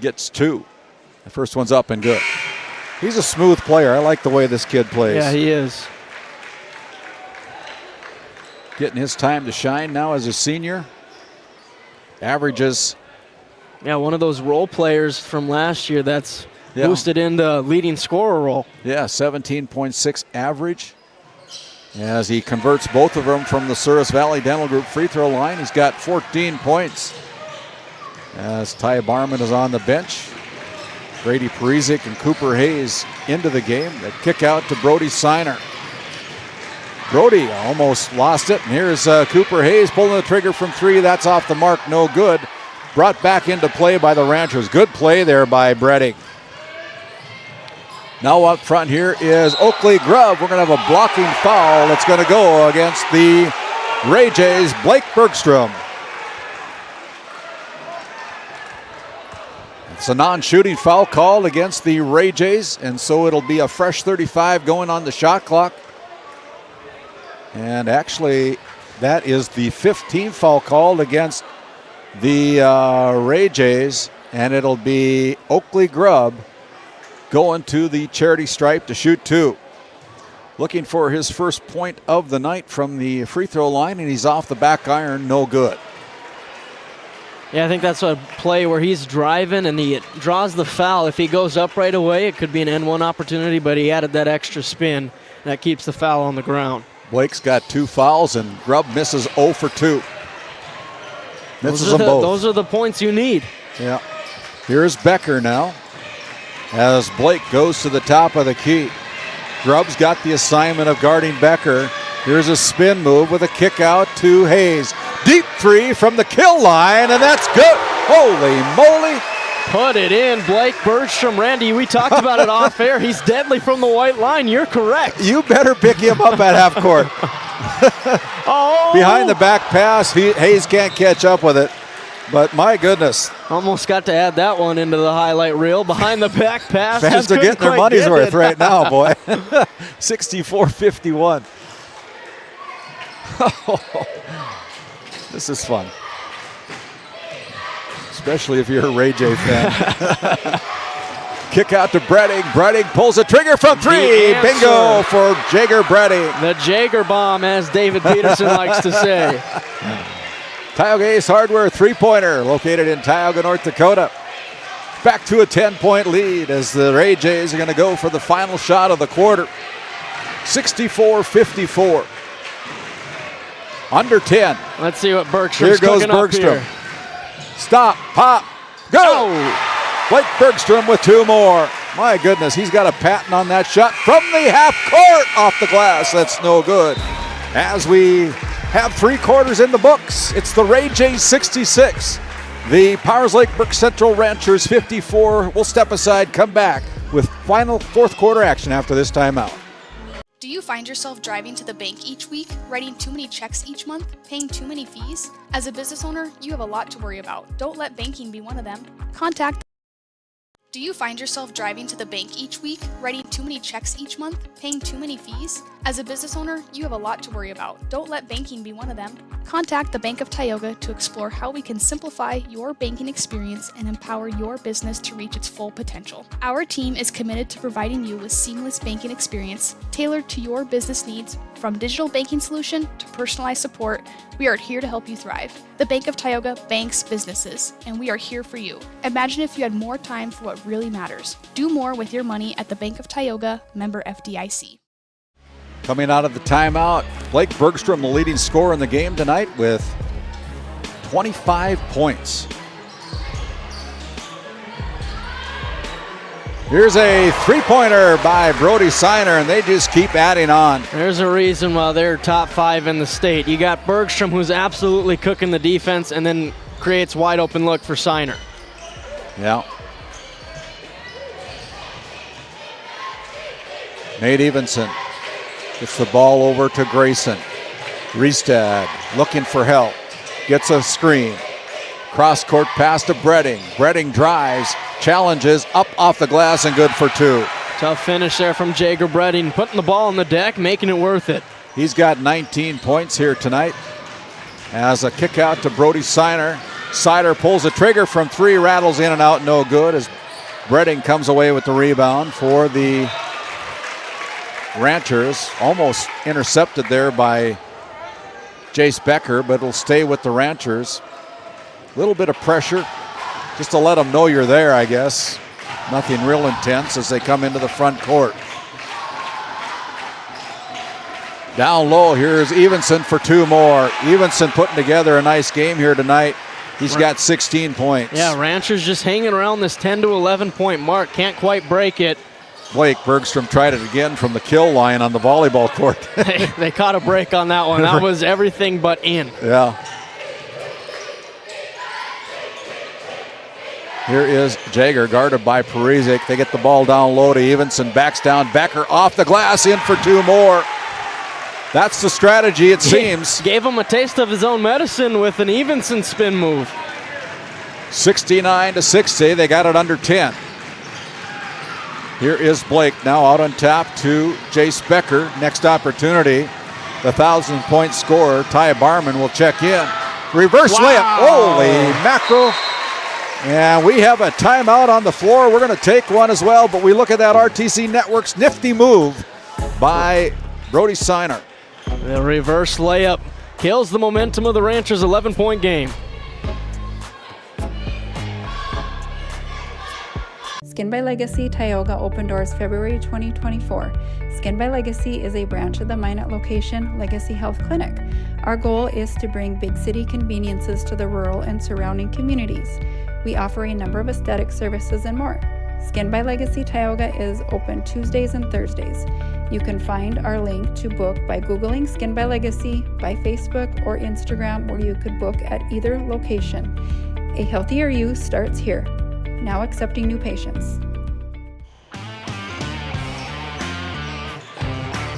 gets 2. The first one's up and good. He's a smooth player. I like the way this kid plays. Yeah, he is. Getting his time to shine now as a senior. Averages. Yeah, one of those role players from last year that's boosted into leading scorer role. Yeah, 17.6 average. As he converts both of them from the Souris Valley Dental Group free throw line. He's got 14 points. As Ty Barman is on the bench. Grady Parizek and Cooper Hayes into the game. They kick out to Brody Siner. Brody almost lost it. And here's Cooper Hayes pulling the trigger from 3. That's off the mark, no good. Brought back into play by the Ranchers. Good play there by Bredding. Now up front here is Oakley Grubb. We're going to have a blocking foul that's going to go against the Ray Jays, Blake Bergstrom. It's a non-shooting foul called against the Ray Jays, and so it'll be a fresh 35 going on the shot clock. And actually, that is the 15th foul called against the Ray Jays, and it'll be Oakley Grubb going to the charity stripe to shoot 2. Looking for his first point of the night from the free throw line, and he's off the back iron, no good. Yeah, I think that's a play where he's driving and he draws the foul. If he goes up right away, it could be an N1 opportunity, but he added that extra spin. That keeps the foul on the ground. Blake's got 2 fouls, and Grubb misses 0 for 2. Misses them both. Those are the points you need. Yeah. Here's Becker now as Blake goes to the top of the key. Grubb's got the assignment of guarding Becker. Here's a spin move with a kick out to Hayes. Deep 3 from the kill line, and that's good. Holy moly. Put it in, Blake Bergstrom. Randy, we talked about it off air. He's deadly from the white line. You're correct. You better pick him up at half court. Behind the back pass, Hayes can't catch up with it. But my goodness. Almost got to add that one into the highlight reel. Behind the back pass. Fans are getting their money's worth right now, boy. 64-51. This is fun. Especially if you're a Ray J fan. Kick out to Bredding. Bredding pulls a trigger from 3. Bingo for Jagger Bredding. The Jagger bomb, as David Peterson likes to say. Tioga Ace Hardware 3-pointer located in Tioga, North Dakota. Back to a 10-point lead as the Ray Jays are going to go for the final shot of the quarter. 64-54. Under 10. Let's see what Bergstrom's Here goes Bergstrom. Here. Stop, pop, go! Blake Bergstrom with 2 more. My goodness, he's got a patent on that shot from the half court off the glass. That's no good. As we have 3 quarters in the books, it's the Ray Jays 66. The Powers Lake Burke Central Ranchers 54. We'll step aside, come back with final 4th quarter action after this timeout. Do you find yourself driving to the bank each week, writing too many checks each month, paying too many fees? As a business owner, you have a lot to worry about. Don't let banking be one of them. Do you find yourself driving to the bank each week, writing too many checks each month, paying too many fees? As a business owner, you have a lot to worry about. Don't let banking be one of them. Contact the Bank of Tioga to explore how we can simplify your banking experience and empower your business to reach its full potential. Our team is committed to providing you with seamless banking experience tailored to your business needs. From digital banking solution to personalized support, we are here to help you thrive. The Bank of Tioga banks businesses, and we are here for you. Imagine if you had more time for what really matters. Do more with your money at the Bank of Tioga, member FDIC. Coming out of the timeout, Blake Bergstrom, the leading scorer in the game tonight with 25 points. Here's a 3-pointer by Brody Siner, and they just keep adding on. There's a reason why they're top 5 in the state. You got Bergstrom, who's absolutely cooking the defense, and then creates wide open look for Siner. Yeah. Nate Evenson gets the ball over to Grayson. Riestad looking for help. Gets a screen. Cross court pass to Bredding. Bredding drives, challenges, up off the glass and good for 2. Tough finish there from Jager Bredding, putting the ball on the deck, making it worth it. He's got 19 points here tonight. As a kick out to Brody Siner. Sider pulls the trigger from 3, rattles in and out, no good, as Bredding comes away with the rebound for the Ranchers. Almost intercepted there by Jace Becker, but it'll stay with the Ranchers. A little bit of pressure just to let them know you're there, I guess. Nothing real intense as they come into the front court. Down low, here's Evenson for 2 more. Evenson putting together a nice game here tonight. He's got 16 points. Yeah, Ranchers just hanging around this 10 to 11 point mark. Can't quite break it. Blake Bergstrom tried it again from the kill line on the volleyball court. They caught a break on that one. That was everything but in. Yeah. Here is Jager, guarded by Parizek. They get the ball down low to Evenson. Backs down. Becker off the glass, in for 2 more. That's the strategy, it seems. Gave him a taste of his own medicine with an Evenson spin move. 69-60. They got it under 10. Here is Blake now out on top to Jace Becker. Next opportunity. The 1,000-point scorer, Ty Barman, will check in. Reverse layup. Holy mackerel. And we have a timeout on the floor. We're going to take one as well, but we look at that RTC Networks nifty move by Brody Siner. The reverse layup kills the momentum of the Ranchers' 11-point game. Skin by Legacy Tioga open doors February 2024. Skin by Legacy is a branch of the Minot location Legacy Health Clinic. Our goal is to bring big city conveniences to the rural and surrounding communities. We offer a number of aesthetic services and more. Skin by Legacy Tioga is open Tuesdays and Thursdays. You can find our link to book by Googling Skin by Legacy, by Facebook or Instagram, where you could book at either location. A healthier you starts here. Now accepting new patients.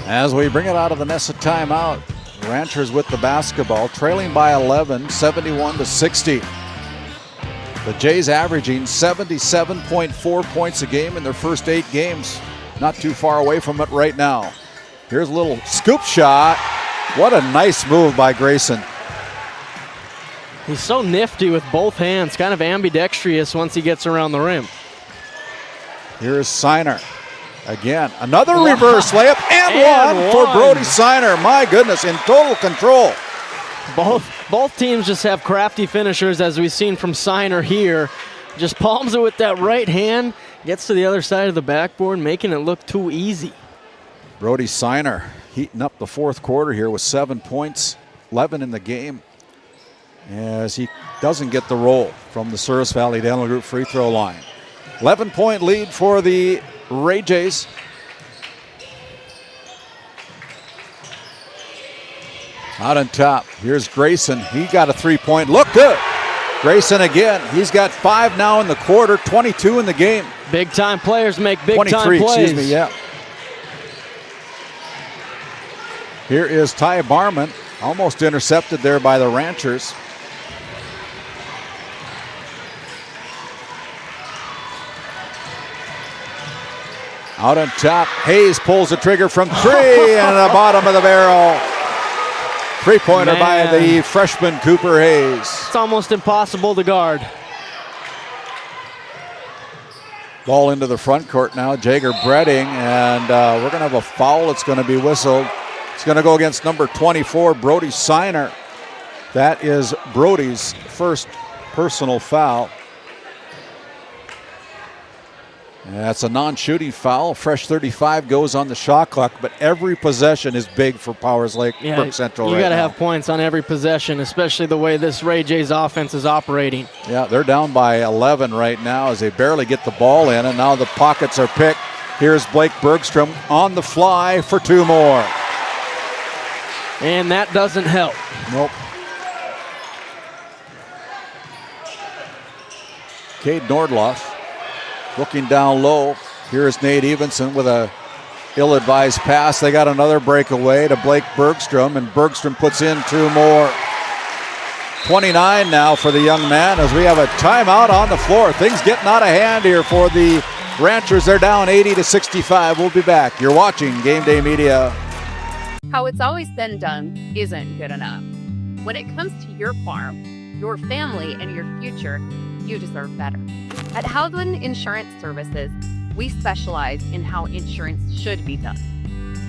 As we bring it out of the Nessa timeout, Ranchers with the basketball, trailing by 11, 71-60. The Jays averaging 77.4 points a game in their first 8 games. Not too far away from it right now. Here's a little scoop shot. What a nice move by Grayson. He's so nifty with both hands, kind of ambidextrous once he gets around the rim. Here's Siner. Again, another reverse layup and one for Brody Siner. My goodness, in total control. Both teams just have crafty finishers, as we've seen from Siner here. Just palms it with that right hand, gets to the other side of the backboard, making it look too easy. Brody Siner heating up the fourth quarter here with 7 points, 11 in the game, as he doesn't get the roll from the Souris Valley Dental Group free throw line. 11-point lead for the Ray Jays. Out on top, here's Grayson. He got a 3-point look good. Grayson again, he's got 5 now in the quarter, 22 in the game. Big time players make big 23, time plays. excuse me, yeah. Here is Ty Barman, almost intercepted there by the Ranchers. Out on top, Hayes pulls the trigger from 3 and the bottom of the barrel. 3-pointer by the freshman Cooper Hayes. It's almost impossible to guard. Ball into the front court now, Jager Bredding, and we're going to have a foul. It's going to be whistled. It's going to go against number 24, Brody Siner. That is Brody's first personal foul. That's a non-shooting foul. Fresh 35 goes on the shot clock, but every possession is big for Powers Lake Brook Central right now. You got to have points on every possession, especially the way this Ray Jays offense is operating. Yeah, they're down by 11 right now as they barely get the ball in, and now the pockets are picked. Here's Blake Bergstrom on the fly for 2 more. And that doesn't help. Nope. Cade Nordloff looking down low. Here's Nate Evenson with a Ill-advised pass. They got another breakaway to Blake Bergstrom, and Bergstrom puts in 2 more. 29 now for the young man as we have a timeout on the floor. Things getting out of hand here for the Ranchers. They're down 80-65. We'll be back. You're watching Game Day Media. How it's always been done isn't good enough. When it comes to your farm, your family, and your future, you deserve better. At Howland Insurance Services, we specialize in how insurance should be done.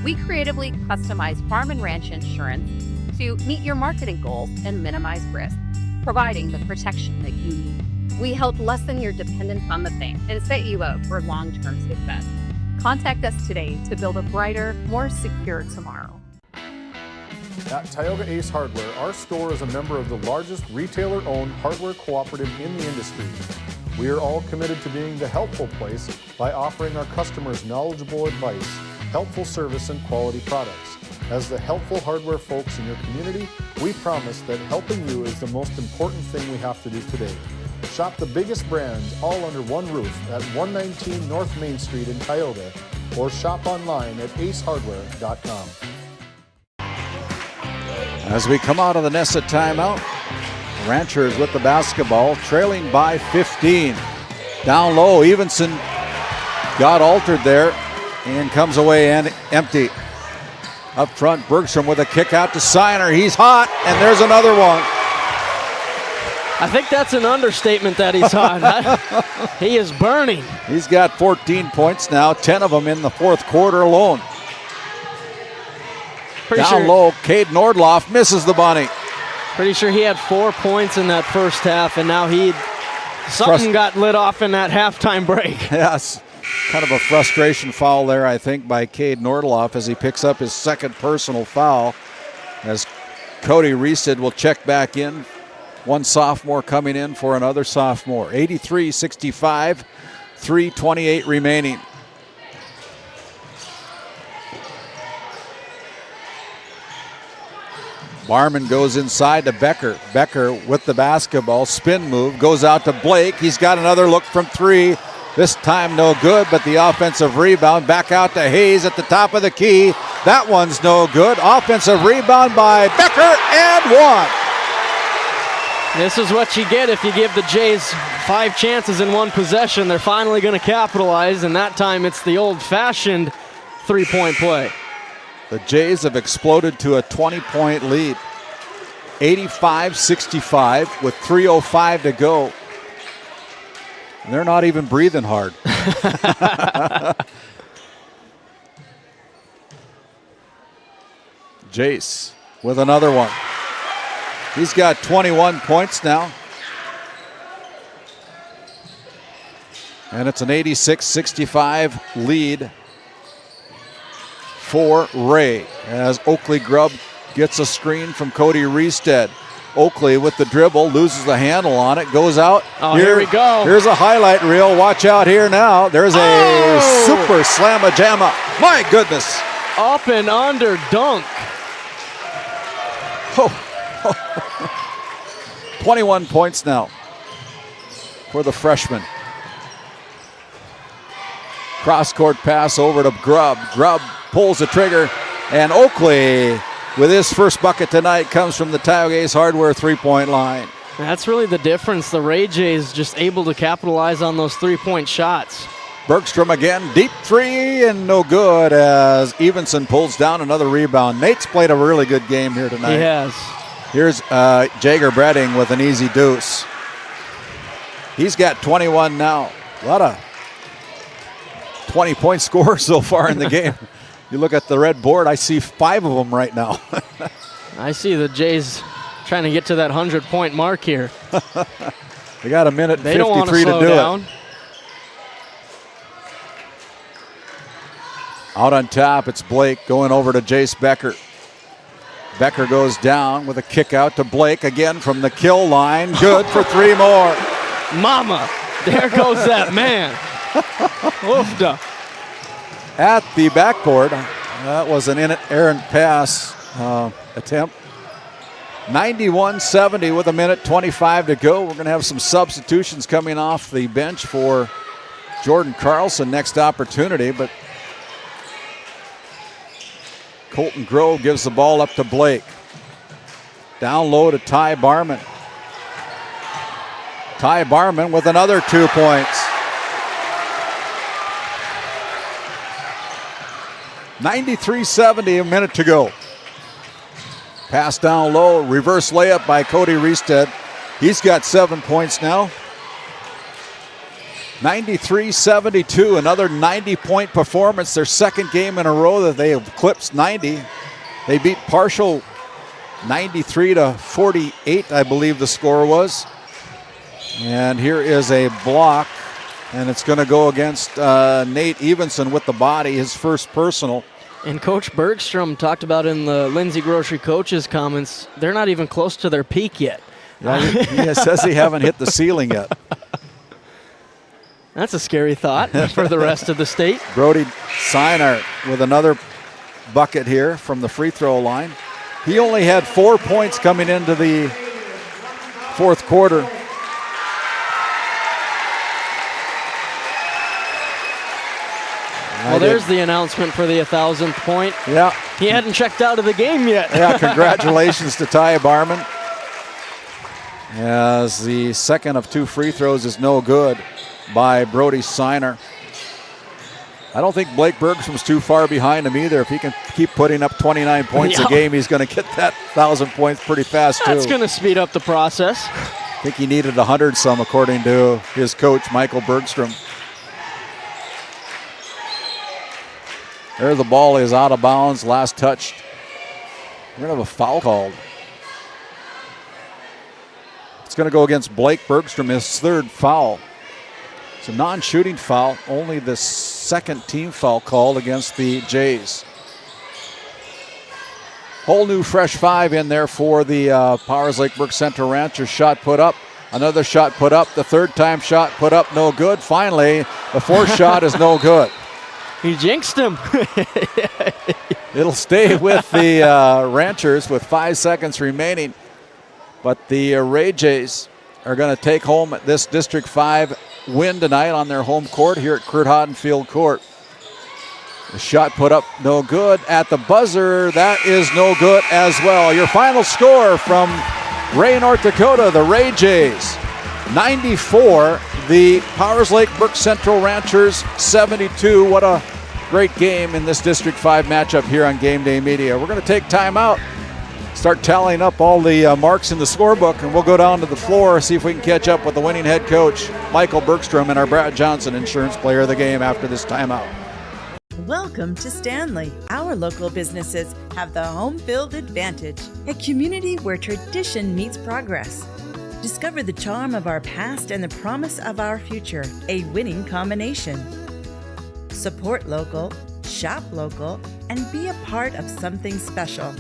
We creatively customize farm and ranch insurance to meet your marketing goals and minimize risk, providing the protection that you need. We help lessen your dependence on the bank and set you up for long-term success. Contact us today to build a brighter, more secure tomorrow. At Tioga Ace Hardware, our store is a member of the largest retailer-owned hardware cooperative in the industry. We are all committed to being the helpful place by offering our customers knowledgeable advice, helpful service, and quality products. As the helpful hardware folks in your community, we promise that helping you is the most important thing we have to do today. Shop the biggest brands all under one roof at 119 North Main Street in Tioga, or shop online at acehardware.com. As we come out of the Nessa timeout, Ranchers with the basketball, trailing by 15. Down low, Evenson got altered there and comes away and empty. Up front, Bergstrom with a kick out to Signer. He's hot, and there's another one. I think that's an understatement that he's hot. He is burning. He's got 14 points now, 10 of them in the fourth quarter alone. Down low, Cade Nordloff misses the bunny. Pretty sure he had 4 points in that first half, and now something got lit off in that halftime break. Yes, kind of a frustration foul there, I think, by Cade Nordloff as he picks up his second personal foul. As Cody Reested will check back in. One sophomore coming in for another sophomore. 83-65, 3:28 remaining. Barman goes inside to Becker. Becker with the basketball, spin move, goes out to Blake. He's got another look from 3. This time no good, but the offensive rebound back out to Hayes at the top of the key. That one's no good. Offensive rebound by Becker and 1. This is what you get if you give the Jays 5 chances in one possession. They're finally going to capitalize, and that time it's the old-fashioned three-point play. The Jays have exploded to a 20-point lead. 85-65 with 3:05 to go. And they're not even breathing hard. Jace with another one. He's got 21 points now. And it's an 86-65 lead for Ray as Oakley Grubb gets a screen from Cody Reested. Oakley with the dribble, loses the handle on it, goes out. Oh, here we go. Here's a highlight reel. Watch out here now. There's a super slamma-jamma. My goodness. Up and under dunk. 21 points now for the freshman. Cross-court pass over to Grubb. Grubb pulls the trigger, and Oakley, with his first bucket tonight, comes from the Tioga Ace Hardware three-point line. That's really the difference. The Ray Jays just able to capitalize on those three-point shots. Bergstrom again, deep three, and no good as Evenson pulls down another rebound. Nate's played a really good game here tonight. He has. Here's Jager Bredding with an easy deuce. He's got 21 now. A lot of 20-point scores so far in the game. You look at the red board, I see 5 of them right now. I see the Jays trying to get to that 100-point mark here. They got a minute they 53 don't want to slow do down. it. Out on top, it's Blake going over to Jace Becker. Becker goes down with a kick out to Blake again from the kill line. Good for 3 more. Mama, there goes that man. Oofda. At the backboard, that was an inerrant pass attempt. 91-70 with a minute 25 to go. We're going to have some substitutions coming off the bench for Jordan Carlson next opportunity, but Colton Grove gives the ball up to Blake. Down low to Ty Barman. Ty Barman with another 2 points. 93-70, a minute to go. Pass down low, reverse layup by Cody Reested. He's got 7 points now. 93-72, another 90-point performance. Their second game in a row that they have eclipsed 90. They beat Partial 93-48, I believe the score was. And here is a block, and it's going to go against Nate Evenson with the body, his first personal. And Coach Bergstrom talked about in the Lindsay Grocery coaches comments, they're not even close to their peak yet. Yeah, he says they haven't hit the ceiling yet. That's a scary thought for the rest of the state. Brody Seinert with another bucket here from the free throw line. He only had 4 points coming into the fourth quarter. Well, there's the announcement for the 1,000th point. Yeah. He hadn't checked out of the game yet. Yeah, congratulations to Ty Barman. As the second of 2 free throws is no good by Brody Siner. I don't think Blake Bergstrom's too far behind him either. If he can keep putting up 29 points a game, he's going to get that 1,000 points pretty fast too. That's going to speed up the process. I think he needed 100 some according to his coach, Michael Bergstrom. There the ball is out of bounds, last touched. We're going to have a foul called. It's going to go against Blake Bergstrom, his third foul. It's a non-shooting foul, only the second team foul called against the Jays. Whole new fresh 5 in there for the Powers Lake Burke Central Ranchers. Shot put up, another shot put up, the third time shot put up, no good. Finally, the fourth shot is no good. He jinxed him. It'll stay with the Ranchers with 5 seconds remaining. But the Ray Jays are going to take home this District 5 win tonight on their home court here at Curt Hodenfield Court. The shot put up no good. At the buzzer, that is no good as well. Your final score from Ray, North Dakota, the Ray Jays 94, the Powers Lake Burke Central Ranchers 72. What a great game in this District 5 matchup here on Game Day Media. We're going to take time out, start tallying up all the marks in the scorebook, and we'll go down to the floor, see if we can catch up with the winning head coach, Michael Bergstrom, and our Brad Johnson Insurance Player of the Game after this timeout. Welcome to Stanley. Our local businesses have the home field advantage, a community where tradition meets progress. Discover the charm of our past and the promise of our future, a winning combination. Support local, shop local, and be a part of something special.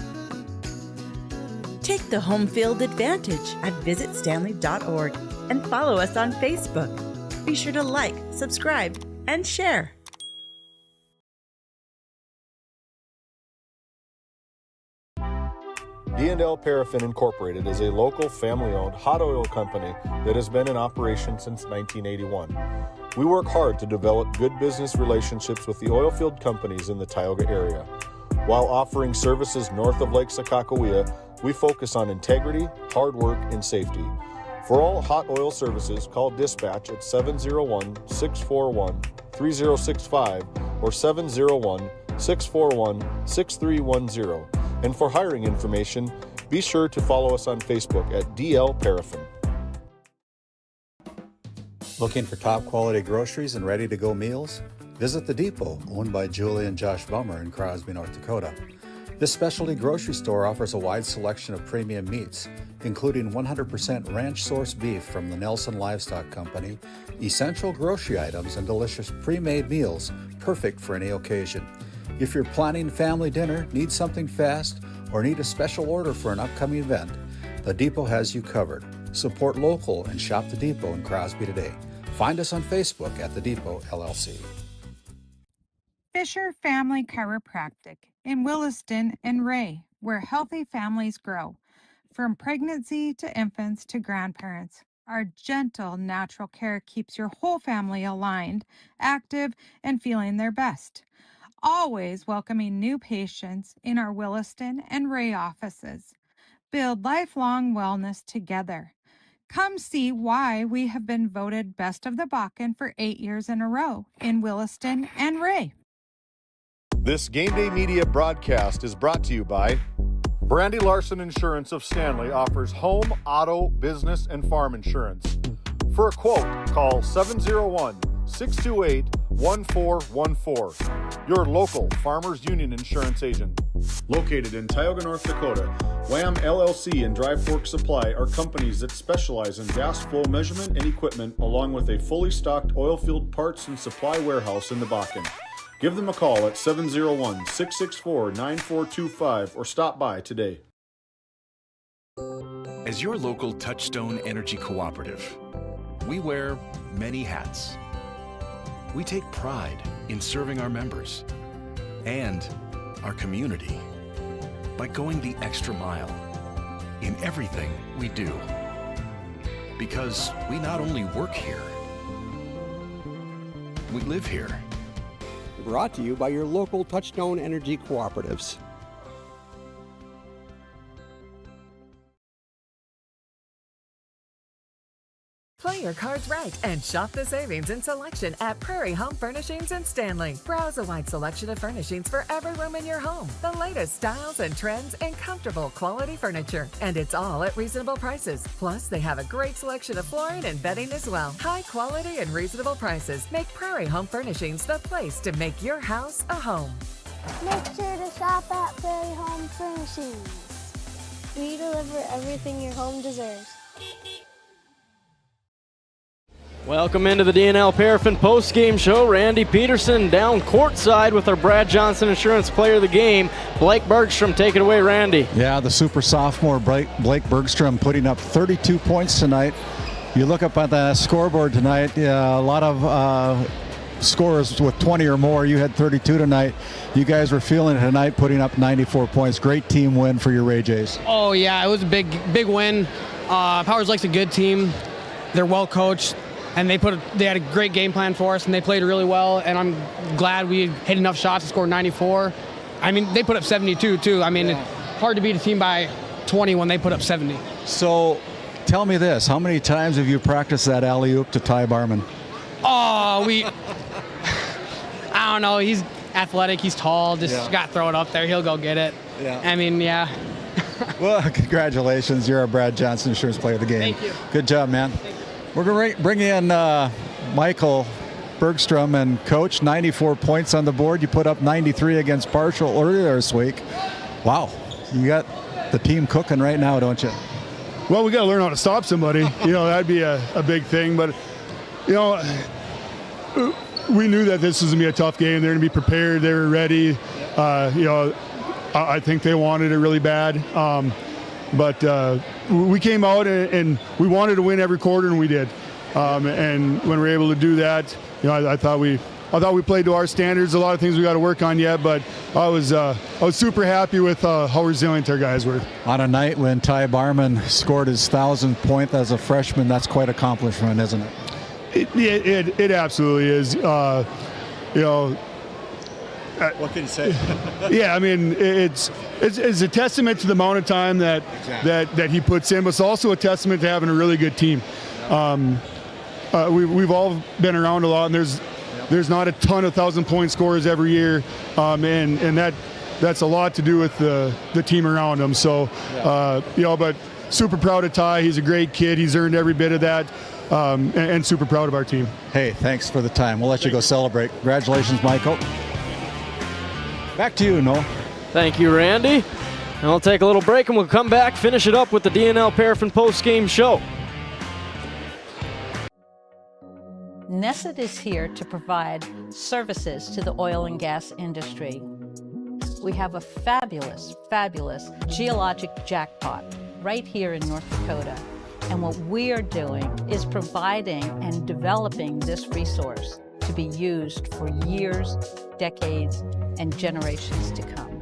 Take the home field advantage at visitstanley.org and follow us on Facebook. Be sure to like, subscribe, and share. D&L Paraffin Incorporated is a local family-owned hot oil company that has been in operation since 1981. We work hard to develop good business relationships with the oil field companies in the Tioga area. While offering services north of Lake Sakakawea, we focus on integrity, hard work, and safety. For all hot oil services, call dispatch at 701-641-3065 or 701-641-6310. And for hiring information, be sure to follow us on Facebook at DL Paraffin. Looking for top quality groceries and ready to go meals? Visit The Depot, owned by Julie and Josh Bummer in Crosby, North Dakota. This specialty grocery store offers a wide selection of premium meats, including 100% ranch-sourced beef from the Nelson Livestock Company, essential grocery items, and delicious pre-made meals, perfect for any occasion. If you're planning family dinner, need something fast, or need a special order for an upcoming event, The Depot has you covered. Support local and shop The Depot in Crosby today. Find us on Facebook at The Depot LLC. Fisher Family Chiropractic in Williston and Ray, where healthy families grow. From pregnancy to infants to grandparents, our gentle, natural care keeps your whole family aligned, active, and feeling their best. always welcoming new patients in our Williston and Ray offices. Build lifelong wellness together. Come see why we have been voted Best of the Bakken for 8 years in a row in Williston and Ray. This Game Day Media broadcast is brought to you by Brandy Larson Insurance of Stanley offers home, auto, business, and farm insurance. For a quote, call 701-628-1414. Your local Farmers Union Insurance agent. Located in Tioga, North Dakota, WHAM LLC and Dry Fork Supply are companies that specialize in gas flow measurement and equipment, along with a fully stocked oil field parts and supply warehouse in the Bakken. Give them a call at 701-664-9425 or stop by today. As your local Touchstone Energy Cooperative, we wear many hats. We take pride in serving our members and our community by going the extra mile in everything we do. Because we not only work here, we live here. Brought to you by your local Touchstone Energy Cooperatives. Play your cards right and shop the savings and selection at Prairie Home Furnishings in Stanley. Browse a wide selection of furnishings for every room in your home. The latest styles and trends and comfortable quality furniture. And it's all at reasonable prices. Plus, they have a great selection of flooring and bedding as well. High quality and reasonable prices make Prairie Home Furnishings the place to make your house a home. Make sure to shop at Prairie Home Furnishings. We deliver everything your home deserves. Welcome into the DNL Paraffin postgame show. Randy Peterson down courtside with our Brad Johnson Insurance Player of the Game. Blake Bergstrom, take it away, Randy. Yeah, the super sophomore Blake Bergstrom putting up 32 points tonight. You look up at the scoreboard tonight, a lot of scorers with 20 or more. You had 32 tonight. You guys were feeling it tonight, putting up 94 points. Great team win for your Ray Jays. Oh, yeah, it was a big win. Powers Lake's a good team. They're well coached. And they had a great game plan for us, and they played really well, and I'm glad we hit enough shots to score 94. I mean, they put up 72, too. I mean, hard to beat a team by 20 when they put up 70. So, tell me this. How many times have you practiced that alley-oop to Ty Barman? Oh, I don't know. He's athletic. He's tall. Just got to throw it up there. He'll go get it. Yeah. I mean, yeah. Well, congratulations. You're a Brad Johnson Insurance Player of the Game. Thank you. Good job, man. We're going to bring in Michael Bergstrom, and Coach, 94 points on the board. You put up 93 against Partial earlier this week. Wow, you got the team cooking right now, don't you? Well, we got to learn how to stop somebody. That'd be a big thing. But, we knew that this was going to be a tough game. They're going to be prepared. They were ready. I think they wanted it really bad. But we came out and we wanted to win every quarter, and we did. And when we were able to do that, I thought we played to our standards. A lot of things we got to work on yet, but I was super happy with how resilient our guys were. On a night when Ty Barman scored his 1,000th point as a freshman, that's quite an accomplishment, isn't it? It absolutely is. What can you say? Yeah, I mean, it's a testament to the amount of time that he puts in, but it's also a testament to having a really good team. We've all been around a lot, and there's not a ton of 1,000-point scorers every year, and that's a lot to do with the team around him. So, but super proud of Ty. He's a great kid. He's earned every bit of that. And super proud of our team. Hey, thanks for the time. We'll let you go celebrate. Congratulations, Michael. Back to you, Noel. Thank you, Randy. And we'll take a little break, and we'll come back, finish it up with the DNL Paraffin postgame show. Nesset is here to provide services to the oil and gas industry. We have a fabulous geologic jackpot right here in North Dakota. And what we are doing is providing and developing this resource to be used for years, decades, and generations to come.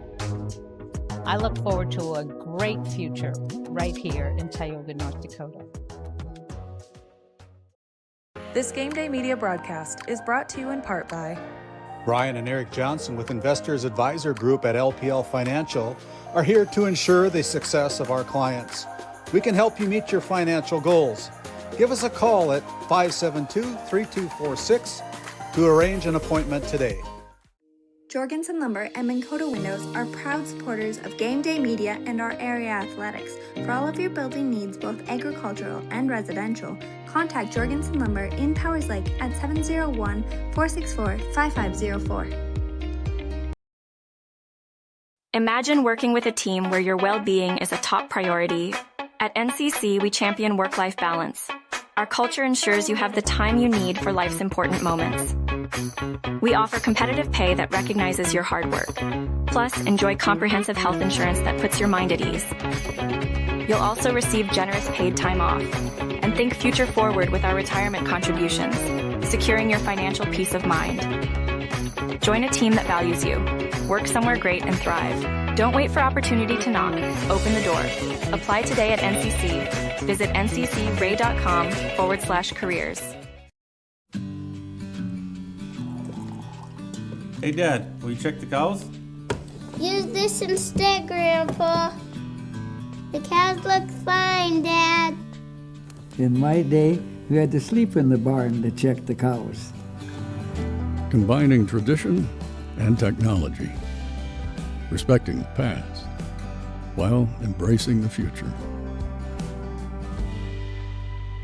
I look forward to a great future right here in Tioga, North Dakota. This Game Day Media broadcast is brought to you in part by Brian and Eric Johnson with Investors Advisor Group at LPL Financial are here to ensure the success of our clients. We can help you meet your financial goals. Give us a call at 572-3246 to arrange an appointment today. Jorgensen Lumber and Minn Kota Windows are proud supporters of GameDay Media and our area athletics. For all of your building needs, both agricultural and residential, contact Jorgensen Lumber in Powers Lake at 701-464-5504. Imagine working with a team where your well-being is a top priority. At NCC, we champion work-life balance. Our culture ensures you have the time you need for life's important moments. We offer competitive pay that recognizes your hard work. Plus, enjoy comprehensive health insurance that puts your mind at ease. You'll also receive generous paid time off. And think future forward with our retirement contributions, securing your financial peace of mind. Join a team that values you. Work somewhere great and thrive. Don't wait for opportunity to knock. Open the door. Apply today at NCC. Visit nccray.com/careers. Hey, Dad, will you check the cows? Use this instead, Grandpa. The cows look fine, Dad. In my day, we had to sleep in the barn to check the cows. Combining tradition and technology. Respecting the past while embracing the future.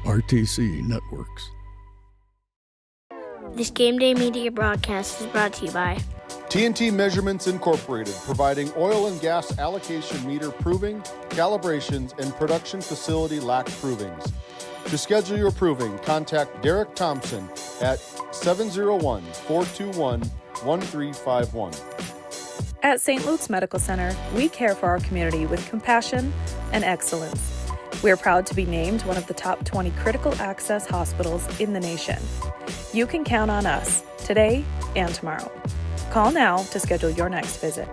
RTC Networks. This GameDay Media broadcast is brought to you by TNT Measurements Incorporated, providing oil and gas allocation meter proving, calibrations, and production facility lac provings. To schedule your proving, contact Derek Thompson at 701-421-1351. At St. Luke's Medical Center, we care for our community with compassion and excellence. We are proud to be named one of the top 20 critical access hospitals in the nation. You can count on us today and tomorrow. Call now to schedule your next visit.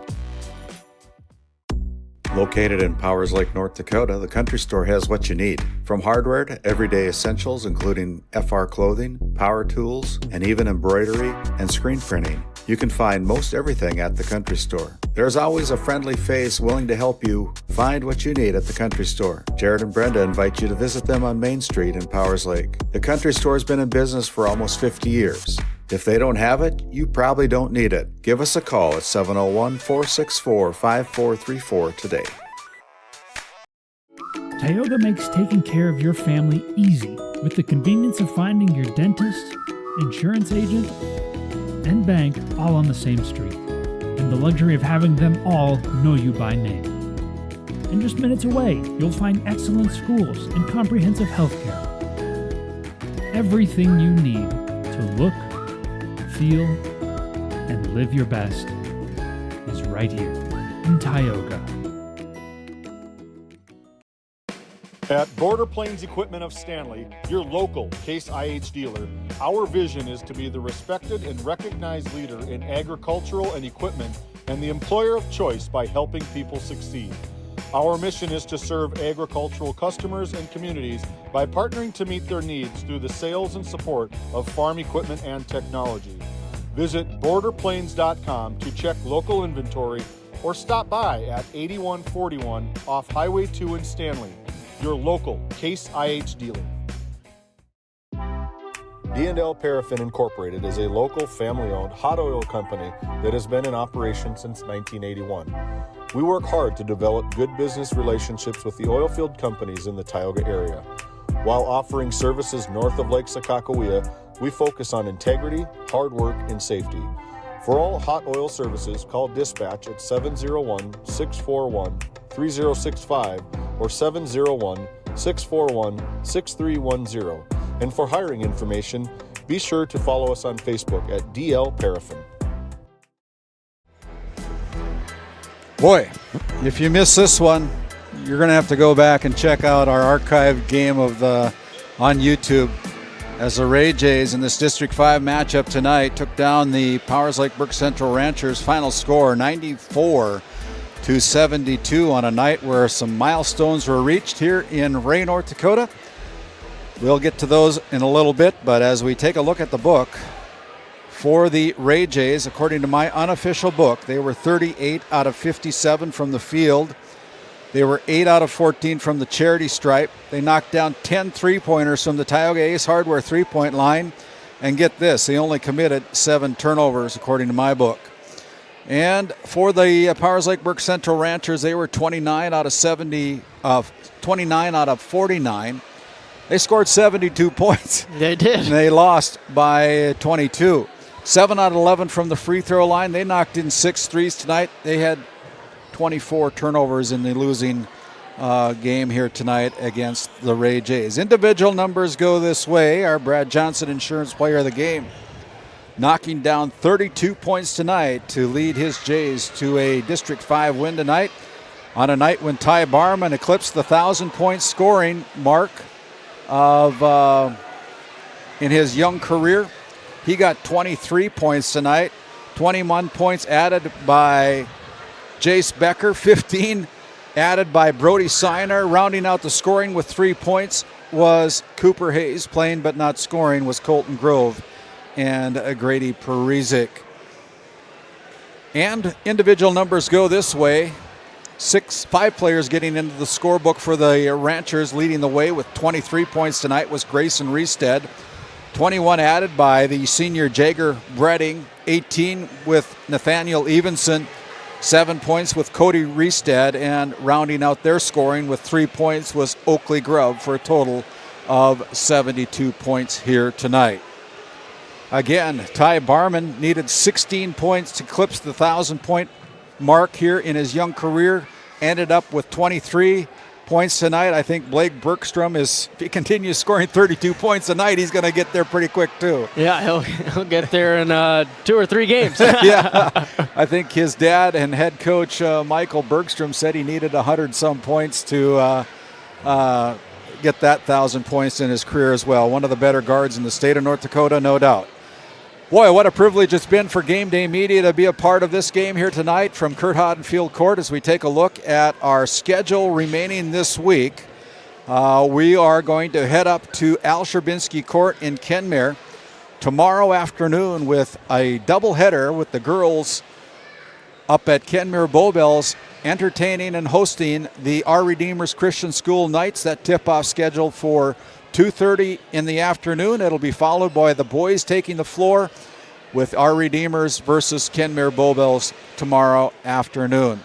Located in Powers Lake, North Dakota, the Country Store has what you need. From hardware to everyday essentials, including FR clothing, power tools, and even embroidery and screen printing. You can find most everything at the Country Store. There's always a friendly face willing to help you find what you need at the Country Store. Jared and Brenda invite you to visit them on Main Street in Powers Lake. The Country Store has been in business for almost 50 years. If they don't have it, you probably don't need it. Give us a call at 701-464-5434 today. Tioga makes taking care of your family easy with the convenience of finding your dentist, insurance agent, and bank all on the same street, and the luxury of having them all know you by name. And just minutes away, you'll find excellent schools and comprehensive health care. Everything you need to look, feel, and live your best is right here in Tioga. At Border Plains Equipment of Stanley, your local Case IH dealer, our vision is to be the respected and recognized leader in agricultural and equipment and the employer of choice by helping people succeed. Our mission is to serve agricultural customers and communities by partnering to meet their needs through the sales and support of farm equipment and technology. Visit borderplains.com to check local inventory or stop by at 8141 off Highway 2 in Stanley. Your local Case IH dealer. D&L Paraffin Incorporated is a local family-owned hot oil company that has been in operation since 1981. We work hard to develop good business relationships with the oilfield companies in the Tioga area. While offering services north of Lake Sakakawea, we focus on integrity, hard work, and safety. For all hot oil services, call dispatch at 701-641-3065 or 701-641-6310. And for hiring information, be sure to follow us on Facebook at DL Paraffin. Boy, if you miss this one, you're going to have to go back and check out our archived game of on YouTube as the Ray Jays in this District 5 matchup tonight took down the Powers Lake Brook Central Ranchers. Final score 94-72 on a night where some milestones were reached here in Ray, North Dakota. We'll get to those in a little bit, but as we take a look at the book for the Ray Jays. According to my unofficial book, they were 38 out of 57 from the field. They were 8 out of 14 from the charity stripe. They knocked down 10 three-pointers from the Tioga Ace Hardware three-point line. And get this, they only committed 7 turnovers, according to my book. And for the Powers Lake Burke Central Ranchers, they were 29 out of 49. They scored 72 points. They did. And they lost by 22. 7 out of 11 from the free throw line. They knocked in 6 threes tonight. They had 24 turnovers in the losing game here tonight against the Ray Jays. Individual numbers go this way. Our Brad Johnson Insurance Player of the Game, knocking down 32 points tonight to lead his Jays to a District 5 win tonight on a night when Ty Barman eclipsed the 1,000-point scoring mark of in his young career. He got 23 points tonight, 21 points added by Jace Becker, 15 added by Brody Siner. Rounding out the scoring with 3 points was Cooper Hayes. Playing but not scoring was Colton Grove and Grady Perizic. And individual numbers go this way. 5 players getting into the scorebook for the Ranchers. Leading the way with 23 points tonight was Grayson Reestead. 21 added by the senior Jager Bredding. 18 with Nathaniel Evenson. 7 points with Cody Reestead. And rounding out their scoring with 3 points was Oakley Grubb for a total of 72 points here tonight. Again, Ty Barman needed 16 points to eclipse the 1,000-point mark here in his young career. Ended up with 23 points tonight. I think Blake Bergstrom if he continues scoring 32 points a night, he's going to get there pretty quick too. Yeah, he'll get there in 2 or 3 games. Yeah, I think his dad and head coach Michael Bergstrom said he needed 100-some points to get that 1,000 points in his career as well. One of the better guards in the state of North Dakota, no doubt. Boy, what a privilege it's been for Game Day Media to be a part of this game here tonight from Curt Hodenfield Court as we take a look at our schedule remaining this week. We are going to head up to Al Sherbinski Court in Kenmare tomorrow afternoon with a doubleheader with the girls up at Kenmare Bowbells entertaining and hosting the Our Redeemers Christian School Knights. That tip-off scheduled for 2:30 in the afternoon. It'll be followed by the boys taking the floor with Our Redeemers versus Kenmare Bowbells tomorrow afternoon.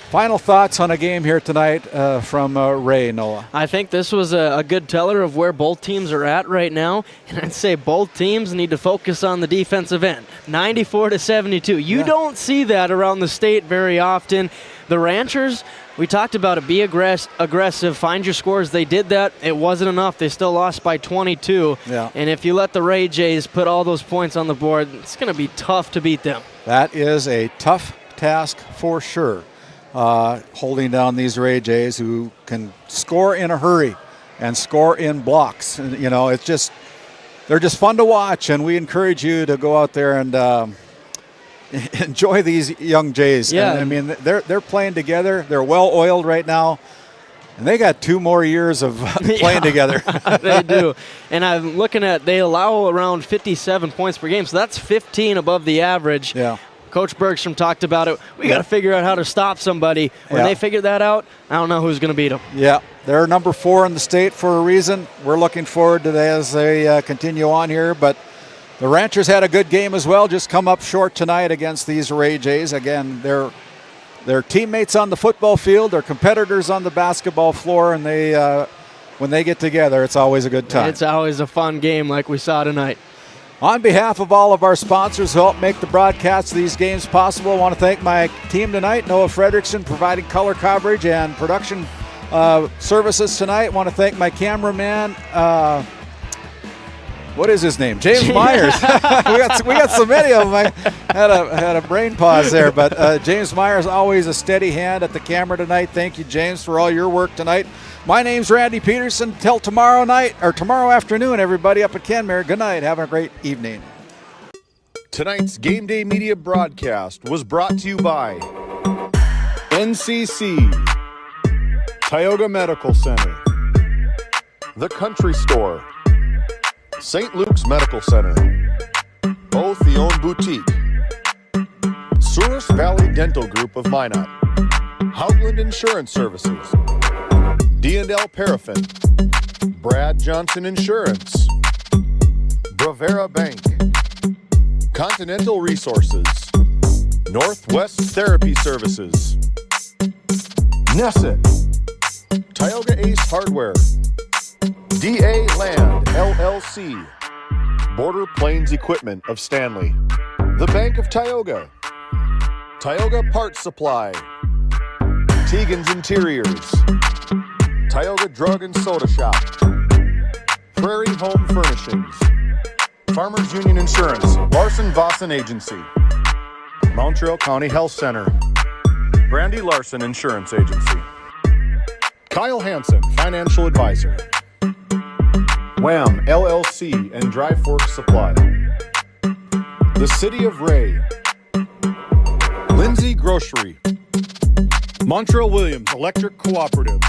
Final thoughts on a game here tonight from Ray, Noah. I think this was a good teller of where both teams are at right now, and I'd say both teams need to focus on the defensive end. 94-72. You don't see that around the state very often. The Ranchers, we talked about it, be aggressive, find your scores. They did that. It wasn't enough. They still lost by 22. Yeah. And if you let the Ray Jays put all those points on the board, it's going to be tough to beat them. That is a tough task for sure. Holding down these Ray Jays who can score in a hurry and score in blocks. You know, they're just fun to watch, and we encourage you to go out there and enjoy these young Jays. Yeah. I mean, they're playing together. They're well oiled right now, and they got 2 more years of playing together. They do. And I'm looking at, they allow around 57 points per game, so that's 15 above the average. Yeah. Coach Bergstrom talked about it. We got to figure out how to stop somebody. When they figure that out, I don't know who's going to beat them. Yeah, they're number 4 in the state for a reason. We're looking forward to that as they continue on here. But the Ranchers had a good game as well, just come up short tonight against these Ray Jays. Again, they're teammates on the football field, they're competitors on the basketball floor, and they when they get together, it's always a good time. It's always a fun game like we saw tonight. On behalf of all of our sponsors who help make the broadcast of these games possible, I want to thank my team tonight, Noah Fredrickson, providing color coverage and production services tonight. I want to thank my cameraman, what is his name? James Myers. we got so many of them. I had a brain pause there, but James Myers, always a steady hand at the camera tonight. Thank you, James, for all your work tonight. My name's Randy Peterson. Till tomorrow night, or tomorrow afternoon, everybody up at Kenmare. Good night. Have a great evening. Tonight's Game Day Media broadcast was brought to you by NCC, Tioga Medical Center, The Country Store, St. Luke's Medical Center, family-owned boutique. Souris Valley Dental Group of Minot. Houtland Insurance Services. D&L Paraffin. Brad Johnson Insurance. Bravera Bank. Continental Resources. Northwest Therapy Services. Nesset. Tioga Ace Hardware. DA Land, LLC. Border Plains Equipment of Stanley. The Bank of Tioga. Tioga Parts Supply. Tegan's Interiors. Tioga Drug and Soda Shop. Prairie Home Furnishings. Farmers Union Insurance. Larson Vossen Agency. Montreal County Health Center. Brandy Larson Insurance Agency. Kyle Hansen, Financial Advisor. Wham! LLC and Dry Fork Supply. The City of Ray. Lindsay Grocery. Montreal Williams Electric Cooperative.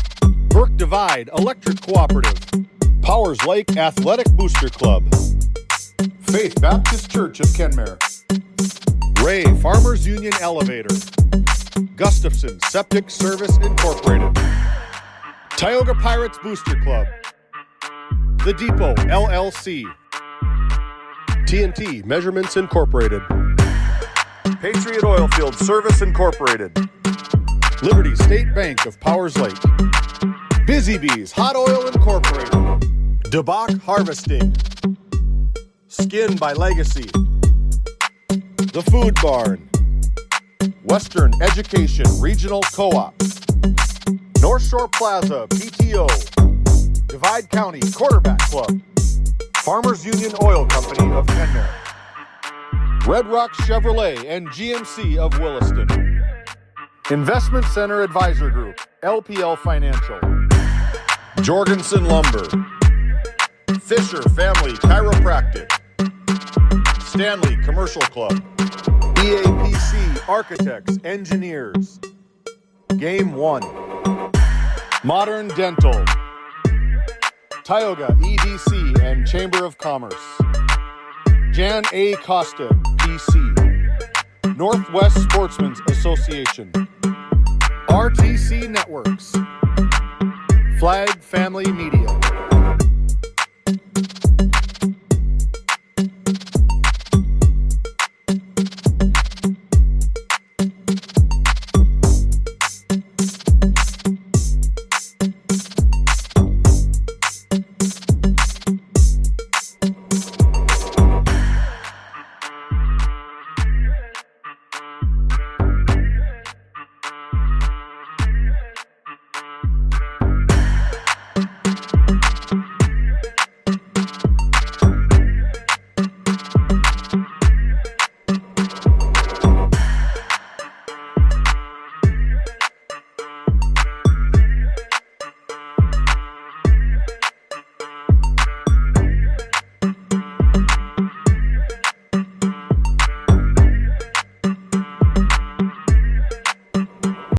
Burke Divide Electric Cooperative. Powers Lake Athletic Booster Club. Faith Baptist Church of Kenmare. Ray Farmers Union Elevator. Gustafson Septic Service Incorporated. Tioga Pirates Booster Club. The Depot LLC. TNT Measurements Incorporated. Patriot Oilfield Service Incorporated. Liberty State Bank of Powers Lake. Busy Bees Hot Oil Incorporated. DeBach Harvesting. Skin by Legacy. The Food Barn. Western Education Regional Co-op. North Shore Plaza PTO. Divide County Quarterback Club. Farmers Union Oil Company of Kenmare. Red Rock Chevrolet and GMC of Williston. Investment Center Advisor Group, LPL Financial. Jorgensen Lumber. Fisher Family Chiropractic. Stanley Commercial Club. EAPC Architects, Engineers. Game 1. Modern Dental. Tioga EDC and Chamber of Commerce. Jan A. Costa, PC. Northwest Sportsmen's Association. RTC Networks. Flag Family Media.